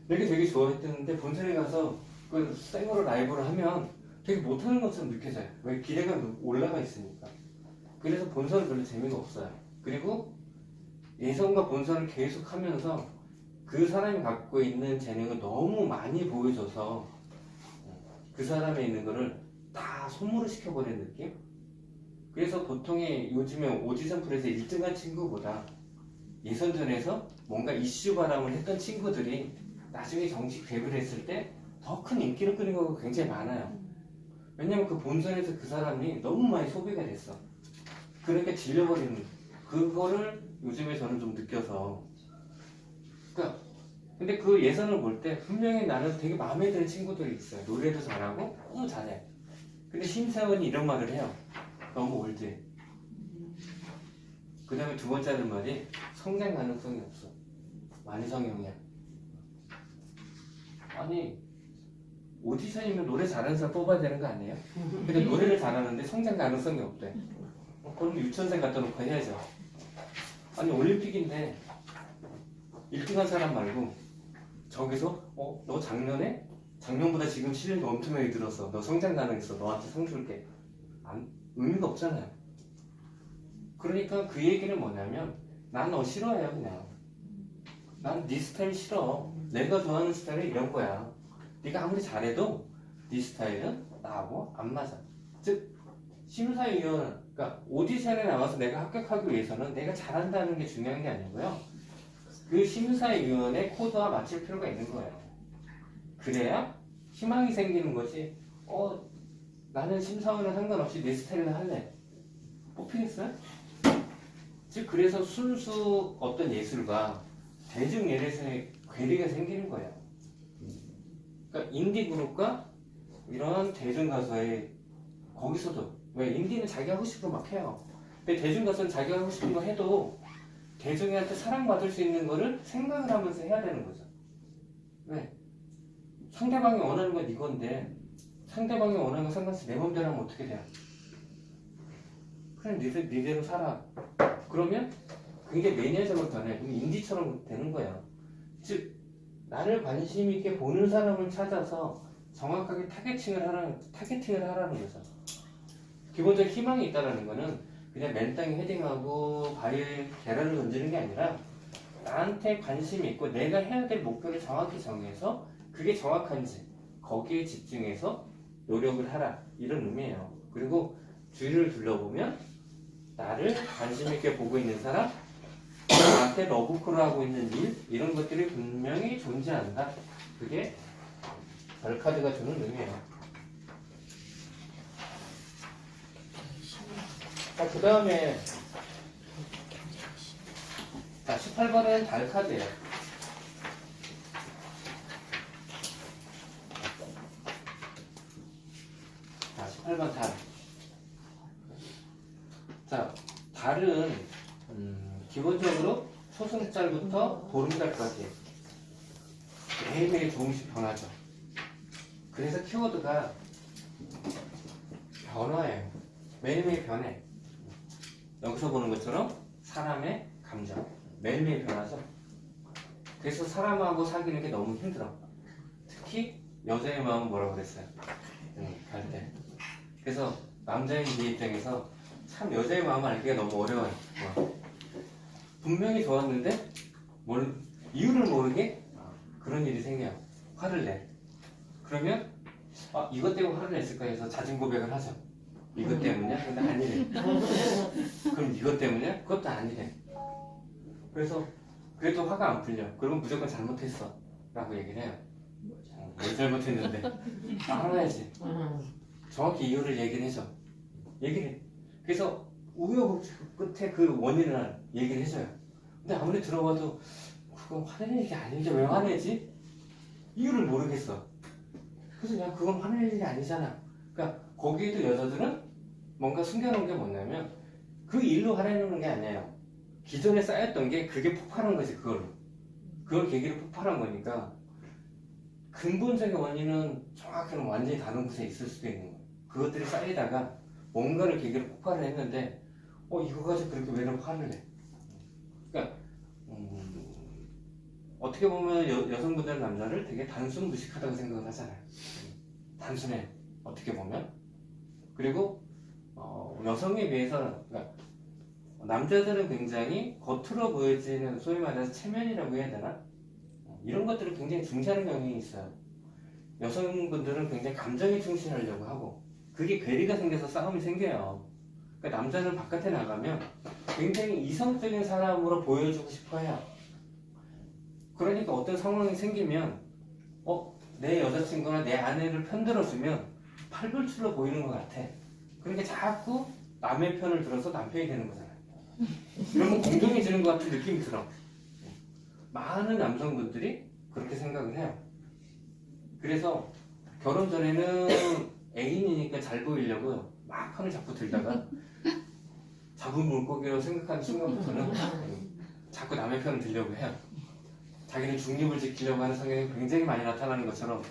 내가 되게 좋아했는데 본선에 가서 그 생으로 라이브를 하면 되게 못하는 것처럼 느껴져요. 왜? 기대감이 올라가 있으니까. 그래서 본선은 별로 재미가 없어요. 그리고 예선과 본선을 계속 하면서 그 사람이 갖고 있는 재능을 너무 많이 보여줘서 그 사람에 있는 거를 다 소모를 시켜버리는 느낌? 그래서 보통의 요즘에 오디션 프로에서 1등한 친구보다 예선전에서 뭔가 이슈 바람을 했던 친구들이 나중에 정식 데뷔를 했을 때 더 큰 인기를 끄는 경우가 굉장히 많아요. 왜냐면 그 본선에서 그 사람이 너무 많이 소비가 됐어. 그러니까 질려버리는, 그거를 요즘에 저는 좀 느껴서. 그러니까 근데 그 예선을 볼 때 분명히 나는 되게 마음에 드는 친구들이 있어요. 노래도 잘하고 너무 잘해. 근데 심사원이 이런 말을 해요. 너무 올드해. 그 다음에 두 번째 하는 말이 성장 가능성이 없어. 완성형이야. 아니, 오디션이면 노래 잘하는 사람 뽑아야 되는 거 아니에요? 근데 노래를 잘하는데 성장 가능성이 없대. 그럼 유치원생 갖다 놓고 해야죠. 아니, 올림픽인데 1등한 사람 말고 저기서 너 작년보다 지금 실력이 엄청나게 늘었어. 너 성장 가능했어. 너한테 상 줄게. 의미가 없잖아요. 그러니까 그 얘기는 뭐냐면, 난 너 싫어해요. 그냥 난 네 스타일 싫어. 내가 좋아하는 스타일은 이런 거야. 네가 아무리 잘해도 네 스타일은 나하고 안 맞아. 즉 심사위원, 그러니까 오디션에 나와서 내가 합격하기 위해서는 내가 잘한다는 게 중요한 게 아니고요, 그 심사위원의 코드와 맞출 필요가 있는 거예요. 그래야 희망이 생기는 거지. 나는 심사위원은 상관없이 내 스타일을 할래. 뽑히겠어요? 즉 그래서 순수 어떤 예술과 대중 예술의 괴리가 생기는 거예요. 그러니까 인디 그룹과 이런 대중 가수의, 거기서도 왜 인디는 자기가 하고 싶은 거 막 해요. 근데 대중 가수는 자기가 하고 싶은 거 해도 대중한테 사랑받을 수 있는 거를 생각을 하면서 해야 되는 거죠. 왜? 상대방이 원하는 건 이건데 상대방이 원하는 거 상관없이 내 맘대로 하면 어떻게 돼요? 그냥 니대로 살아. 그러면 굉장히 매니아적으로 변해. 그럼 인디처럼 되는 거예요. 즉 나를 관심 있게 보는 사람을 찾아서 정확하게 타겟팅을 하라는 거죠. 기본적인 희망이 있다는 거는 그냥 맨땅에 헤딩하고 바위에 계란을 던지는 게 아니라 나한테 관심이 있고 내가 해야 될 목표를 정확히 정해서 그게 정확한지 거기에 집중해서 노력을 하라, 이런 의미예요. 그리고 주위를 둘러보면 나를 관심 있게 보고 있는 사람, 나한테 러브콜을 하고 있는 일, 이런 것들이 분명히 존재한다. 그게 별카드가 주는 의미예요. 자, 그 다음에 18번은 달카드예요. 자, 18번 달. 자, 달은 기본적으로 초승달부터 보름달까지 매일매일 조금씩 변하죠. 그래서 키워드가 변화예요. 매일매일 변해. 여기서 보는 것처럼 사람의 감정 매일매일 변하죠. 그래서 사람하고 사귀는 게 너무 힘들어. 특히 여자의 마음은 뭐라고 그랬어요? 갈 때. 그래서 남자인 네 입장에서 참 여자의 마음을 알기가 너무 어려워요. 분명히 좋았는데 이유를 모르게 그런 일이 생겨요. 화를 내. 그러면 이것 때문에 화를 냈을까 해서 자진 고백을 하죠. 이것 때문이야? 근데 아니래. 그럼 이것 때문이야? 그것도 아니래. 그래서 그래도 화가 안 풀려. 그러면 무조건 잘못했어 라고 얘기를 해요. 뭘 잘못했는데 알아야지. 정확히 이유를 얘기를 해줘. 얘기를 해. 그래서 우여곡절 끝에 그 원인을 얘기를 해줘요. 근데 아무리 들어봐도 그건 화내는 일이 아닌데 왜 화내지? 이유를 모르겠어. 그래서 야 그건 화낼 일이 아니잖아. 그러니까 거기에도 여자들은 뭔가 숨겨놓은 게 뭐냐면 그 일로 화내는 게 아니에요. 기존에 쌓였던 게 그게 폭발한 거지. 그걸 계기로 폭발한 거니까 근본적인 원인은 정확히는 완전히 다른 곳에 있을 수도 있는 거예요. 그것들이 쌓이다가 뭔가를 계기로 폭발을 했는데 이거 가지고 그렇게 왜 이렇게 화를 내? 그러니까 어떻게 보면 여성분들은 남자를 되게 단순 무식하다고 생각을 하잖아요. 단순해. 어떻게 보면. 그리고 여성에 비해서 그러니까 남자들은 굉장히 겉으로 보여지는 소위 말해서 체면이라고 해야 되나? 이런 것들을 굉장히 중시하는 경향이 있어요. 여성분들은 굉장히 감정에 충실하려고 하고 그게 괴리가 생겨서 싸움이 생겨요. 그러니까 남자는 바깥에 나가면 굉장히 이성적인 사람으로 보여주고 싶어 해요. 그러니까 어떤 상황이 생기면 내 여자친구나 내 아내를 편들어주면 팔불출로 보이는 것 같아. 그러니까 자꾸 남의 편을 들어서 남편이 되는 거잖아요. 그러면 공정해지는 것 같은 느낌이 들어. 많은 남성분들이 그렇게 생각을 해요. 그래서 결혼 전에는 애인이니까 잘 보이려고 막 편을 잡고 들다가 잡은 물고기로 생각하는 순간부터는 자꾸 남의 편을 들려고 해요. 자기는 중립을 지키려고 하는 성향이 굉장히 많이 나타나는 것처럼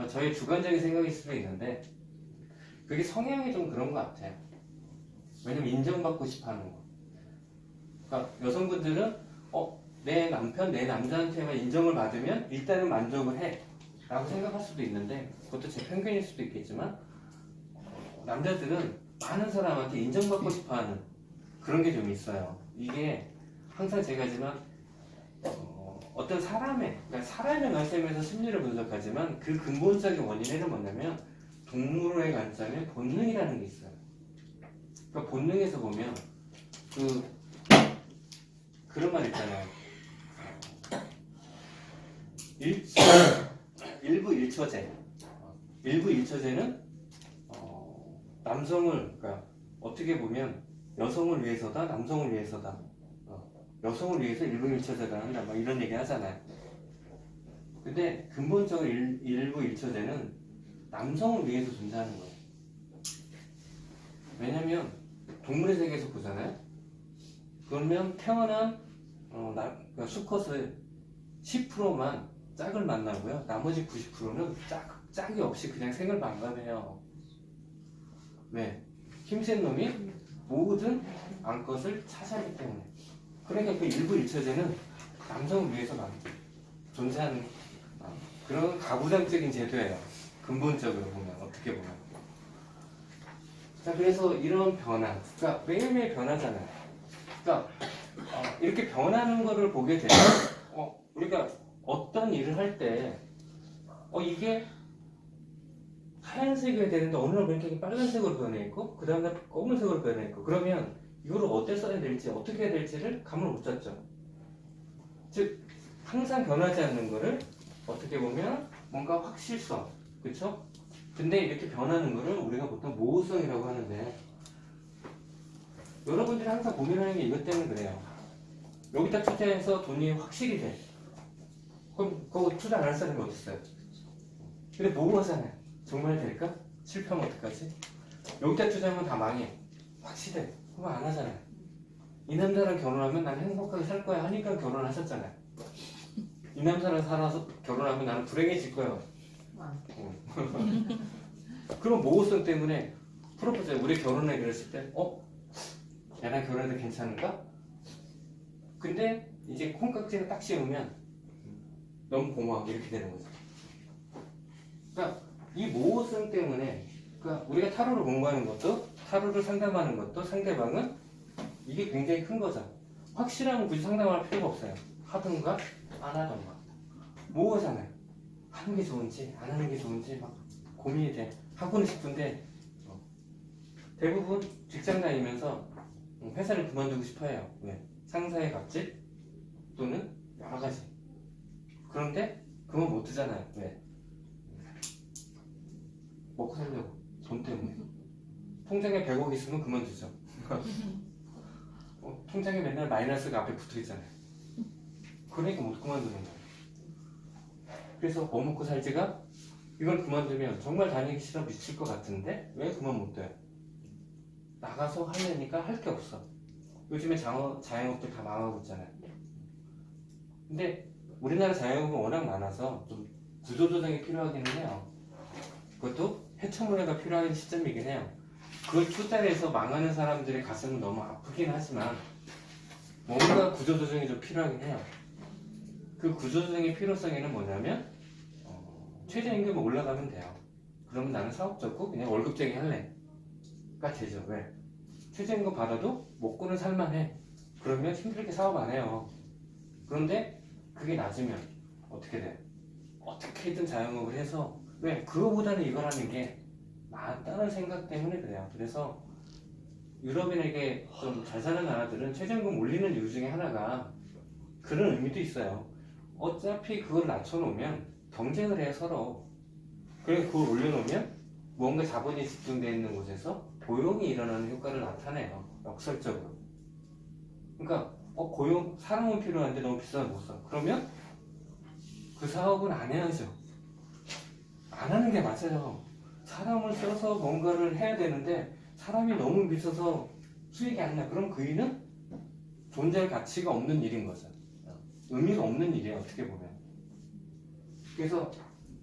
저의 주관적인 생각일 수도 있는데 그게 성향이 좀 그런 것 같아요. 왜냐면 인정받고 싶어 하는 거. 그러니까 여성분들은 내 남편, 내 남자한테만 인정을 받으면 일단은 만족을 해 라고 생각할 수도 있는데 그것도 제 편견일 수도 있겠지만 남자들은 많은 사람한테 인정받고 싶어 하는 그런 게 좀 있어요. 이게 항상 제가 하지만 어떤 그러니까 사람의 관점에서 심리를 분석하지만 그 근본적인 원인은 뭐냐면 동물의 관점에 본능이라는 게 있어요. 그러니까 본능에서 보면 그런 말 있잖아요. 일부 일처제. 일부 일처제는 그러니까 어떻게 보면 여성을 위해서다, 남성을 위해서다. 여성을 위해서 일부 일처제가 한다, 막 이런 얘기 하잖아요. 근데 근본적으로 일부 일처제는 남성을 위해서 존재하는 거예요. 왜냐면 동물의 세계에서 보잖아요. 그러면 태어난 그러니까 수컷을 10%만 짝을 만나고요. 나머지 90%는 짝이 없이 그냥 생을 반감해요. 왜? 힘센 놈이 모든 암컷을 차지하기 때문에. 그러니까 그 일부 일처제는 남성을 위해서 존재하는 그런 가부장적인 제도예요. 근본적으로 보면, 어떻게 보면. 자, 그래서 이런 변화, 그러니까 매일매일 변하잖아요. 그러니까 이렇게 변하는 거를 보게 되면 우리가 어떤 일을 할 때 이게 하얀색이어야 되는데 어느 날 보니까 빨간색으로 변해 있고 그 다음날 검은색으로 변해 있고 그러면 이거를 어떻게 써야 될지 어떻게 해야 될지를 감을 못 잡죠. 즉 항상 변하지 않는 거를 어떻게 보면 뭔가 확실성, 그렇죠? 근데 이렇게 변하는 거를 우리가 보통 모호성이라고 하는데 여러분들이 항상 고민하는 게 이것 때문에 그래요. 여기다 투자해서 돈이 확실히 돼. 그럼 그거 투자 안 할 사람이 어디 있어요? 근데 모호하잖아요. 정말 될까? 실패하면 어떡하지? 여기다 투자하면 다 망해. 확실해. 그럼 안 하잖아요. 이 남자랑 결혼하면 난 행복하게 살 거야 하니까 결혼하셨잖아요. 이 남자랑 살아서 결혼하면 나는 불행해질 거야. 그런 모호성 때문에 프로포즈 우리 결혼해 그랬을 때 얘랑 결혼해도 괜찮을까? 근데 이제 콩깍지를 딱 씌우면 너무 고마워 이렇게 되는 거죠. 그러니까 이 모호성 때문에 그러니까 우리가 타로를 공부하는 것도 타로를 상담하는 것도 상대방은 이게 굉장히 큰 거죠. 확실하면 굳이 상담할 필요가 없어요. 하든가 안 하든가 모호잖아요. 하는 게 좋은지 안 하는 게 좋은지 막 고민이 돼. 하고는 싶은데 대부분 직장 다니면서 회사를 그만두고 싶어 해요. 왜? 상사의 갑질 또는 여러 가지. 그런데 그건 못 하잖아요. 왜? 먹고 살려고. 돈 때문에. 통장에 100억 있으면 그만두죠. 통장에 맨날 마이너스가 앞에 붙어 있잖아요. 그러니까 못 그만두는 거예요. 그래서 뭐 먹고 살지가 이걸 그만두면 정말 다니기 싫어 미칠 것 같은데 왜 그만 못 둬요? 나가서 하려니까 할 게 없어. 요즘에 자영업들 다 망하고 있잖아요. 근데 우리나라 자영업은 워낙 많아서 좀 구조조정이 필요하기는 해요. 그것도 해처문화가 필요한 시점이긴 해요. 그걸 투자를 해서 망하는 사람들의 가슴은 너무 아프긴 하지만 뭔가 구조조정이 좀 필요하긴 해요. 그 구조조정의 필요성에는 뭐냐면 최저임금이 올라가면 돼요. 그러면 나는 사업 접고 그냥 월급쟁이 할래 가 되죠. 왜? 최저임금 받아도 먹고는 살만해. 그러면 힘들게 사업 안 해요. 그런데 그게 낮으면 어떻게 돼요? 어떻게든 자영업을 해서 왜? 그거보다는 이걸 하는 게 낫다는 생각 때문에 그래요. 그래서 유럽인에게 좀 잘 사는 나라들은 최저임금 올리는 이유 중에 하나가 그런 의미도 있어요. 어차피 그걸 낮춰놓으면 경쟁을 해요 서로. 그래서 그걸 올려놓으면 무언가 자본이 집중되어 있는 곳에서 고용이 일어나는 효과를 나타내요. 역설적으로. 그러니까 고용, 사람은 필요한데 너무 비싸서 못 써. 그러면 그 사업은 안 해야죠. 안 하는 게 맞아요. 사람을 써서 뭔가를 해야 되는데 사람이 너무 비싸서 수익이 안 나. 그럼 그 일은 존재할 가치가 없는 일인 거죠. 의미가 없는 일이에요. 어떻게 보면. 그래서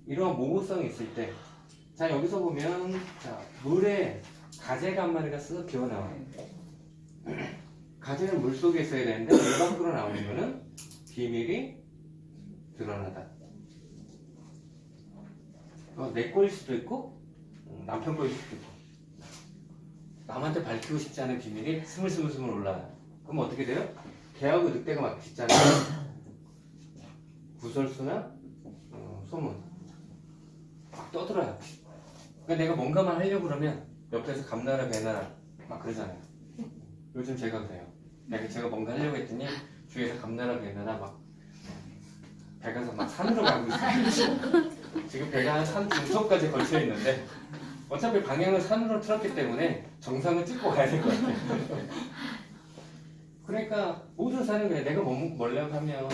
이런 모호성이 있을 때, 자 여기서 보면 자 물에 가재가 한 마리가 쓱 기어나와요. 가재는 물 속에 있어야 되는데 물 밖으로 나오는 거는 비밀이 드러나다. 내 꼴일 수도 있고 남편 꼴일 수도 있고 남한테 밝히고 싶지 않은 비밀이 스물스물 올라와요. 그럼 어떻게 돼요? 개하고 늑대가 막 짖잖아요. 구설수나 소문 막 떠들어요. 그러니까 내가 뭔가만 하려고 그러면 옆에서 감나라 배나라 막 그러잖아요. 요즘 제가 그래요. 제가 뭔가 하려고 했더니 주위에서 감나라 배나라 막 배가 막 산으로 가고 있어요. 지금 배가 한 산 중턱까지 걸쳐 있는데 어차피 방향을 산으로 틀었기 때문에 정상을 찍고 가야 될 것 같아요. 그러니까 모든 사람이 그래. 내가 뭐려고 하면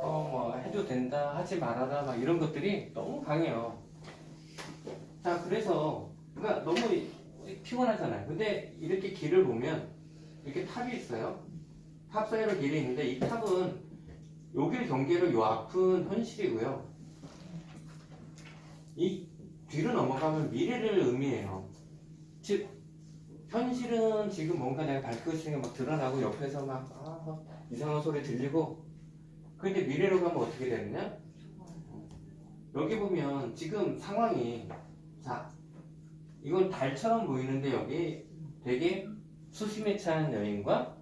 뭐 해도 된다 하지 말아라 막 이런 것들이 너무 강해요. 자 그래서 그러니까 너무 피곤하잖아요. 근데 이렇게 길을 보면 이렇게 탑이 있어요. 탑 사이로 길이 있는데 이 탑은 요길 경계로 요 앞은 현실이고요. 이 뒤로 넘어가면 미래를 의미해요. 즉 현실은 지금 뭔가 내가 밝히고 싶은 게 막 드러나고 옆에서 막 이상한 소리 들리고 근데 미래로 가면 어떻게 되느냐? 여기 보면 지금 상황이 자 이건 달처럼 보이는데 여기 되게 수심에 찬 여인과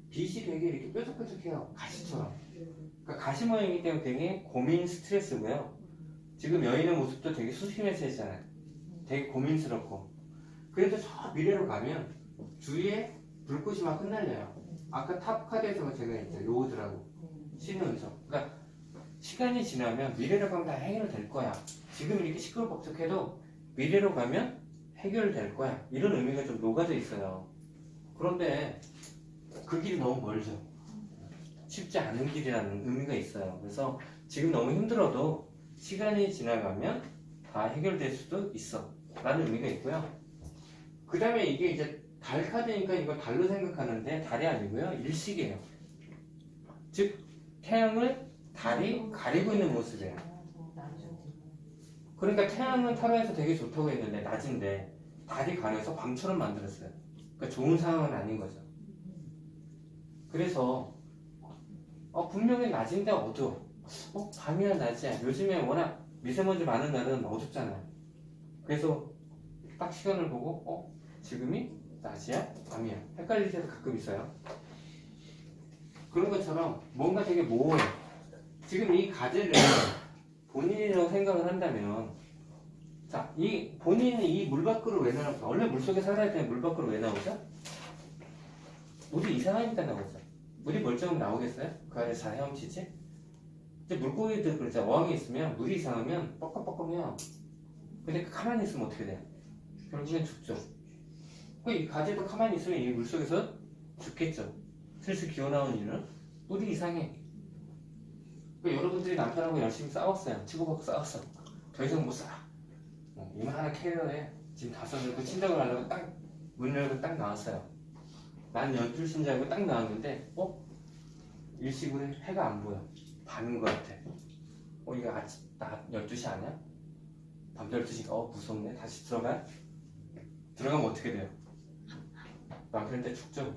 빛이 되게 이렇게 뾰족뾰족해요. 가시처럼. 그러니까 가시 모양이기 때문에 되게 고민 스트레스고요. 지금 여인의 모습도 되게 수심에 차 있잖아요. 되게 고민스럽고. 그래서 저 미래로 가면 주위에 불꽃이 막 흩날려요. 아까 탑 카드에서 제가 했죠. 로드라고. 신의 운석. 그러니까 시간이 지나면 미래로 가면 다 해결될 거야. 지금 이렇게 시끌벅적해도 미래로 가면 해결될 거야. 이런 의미가 좀 녹아져 있어요. 그런데 그 길이 너무 멀죠. 쉽지 않은 길이라는 의미가 있어요. 그래서 지금 너무 힘들어도 시간이 지나가면 다 해결될 수도 있어. 라는 의미가 있고요. 그 다음에 이게 이제 달 카드니까 이거 달로 생각하는데 달이 아니고요. 일식이에요. 즉 태양을 달이 가리고 있는 모습이에요. 그러니까 태양은 타로에서 되게 좋다고 했는데 낮인데 달이 가려서 밤처럼 만들었어요. 그러니까 좋은 상황은 아닌 거죠. 그래서 분명히 낮인데 어두워. 밤이야 낮이야. 요즘에 워낙 미세먼지 많은 날은 어둡잖아요. 그래서 딱 시간을 보고 지금이 낮이야? 밤이야? 헷갈릴 때도 가끔 있어요. 그런 것처럼 뭔가 되게 모호해. 지금 이 가지를 본인이라고 생각을 한다면 자, 이 본인이 이 물 밖으로 왜 나오죠? 원래 물 속에 살아야 되는 물 밖으로 왜 나오죠? 물이 이상하니까 나오죠. 물이 멀쩡하면 나오겠어요? 그 안에 잘 헤엄치지? 이제 물고기들 그러죠. 어항에 있으면 물이 이상하면 뻐끔뻐끔해요. 근데 가만히 있으면 어떻게 돼요? 결국엔 죽죠. 이 가지도 가만히 있으면 이 물속에서 죽겠죠. 슬슬 기어나온 이는 물이 이상해. 여러분들이 남편하고 열심히 싸웠어요. 치고받고 싸웠어. 더 이상 못 살아. 이만한 캐리어에 지금 다 써들고 친정을 하려고 딱 문 열고 딱 나왔어요. 난 12시인 줄 알고 딱 나왔는데 일식으로 해가 안 보여. 밤인 것 같아. 이거 아침 낮 12시 아니야? 밤 12시가 무섭네. 다시 들어가면 어떻게 돼요? 남편한테 죽죠.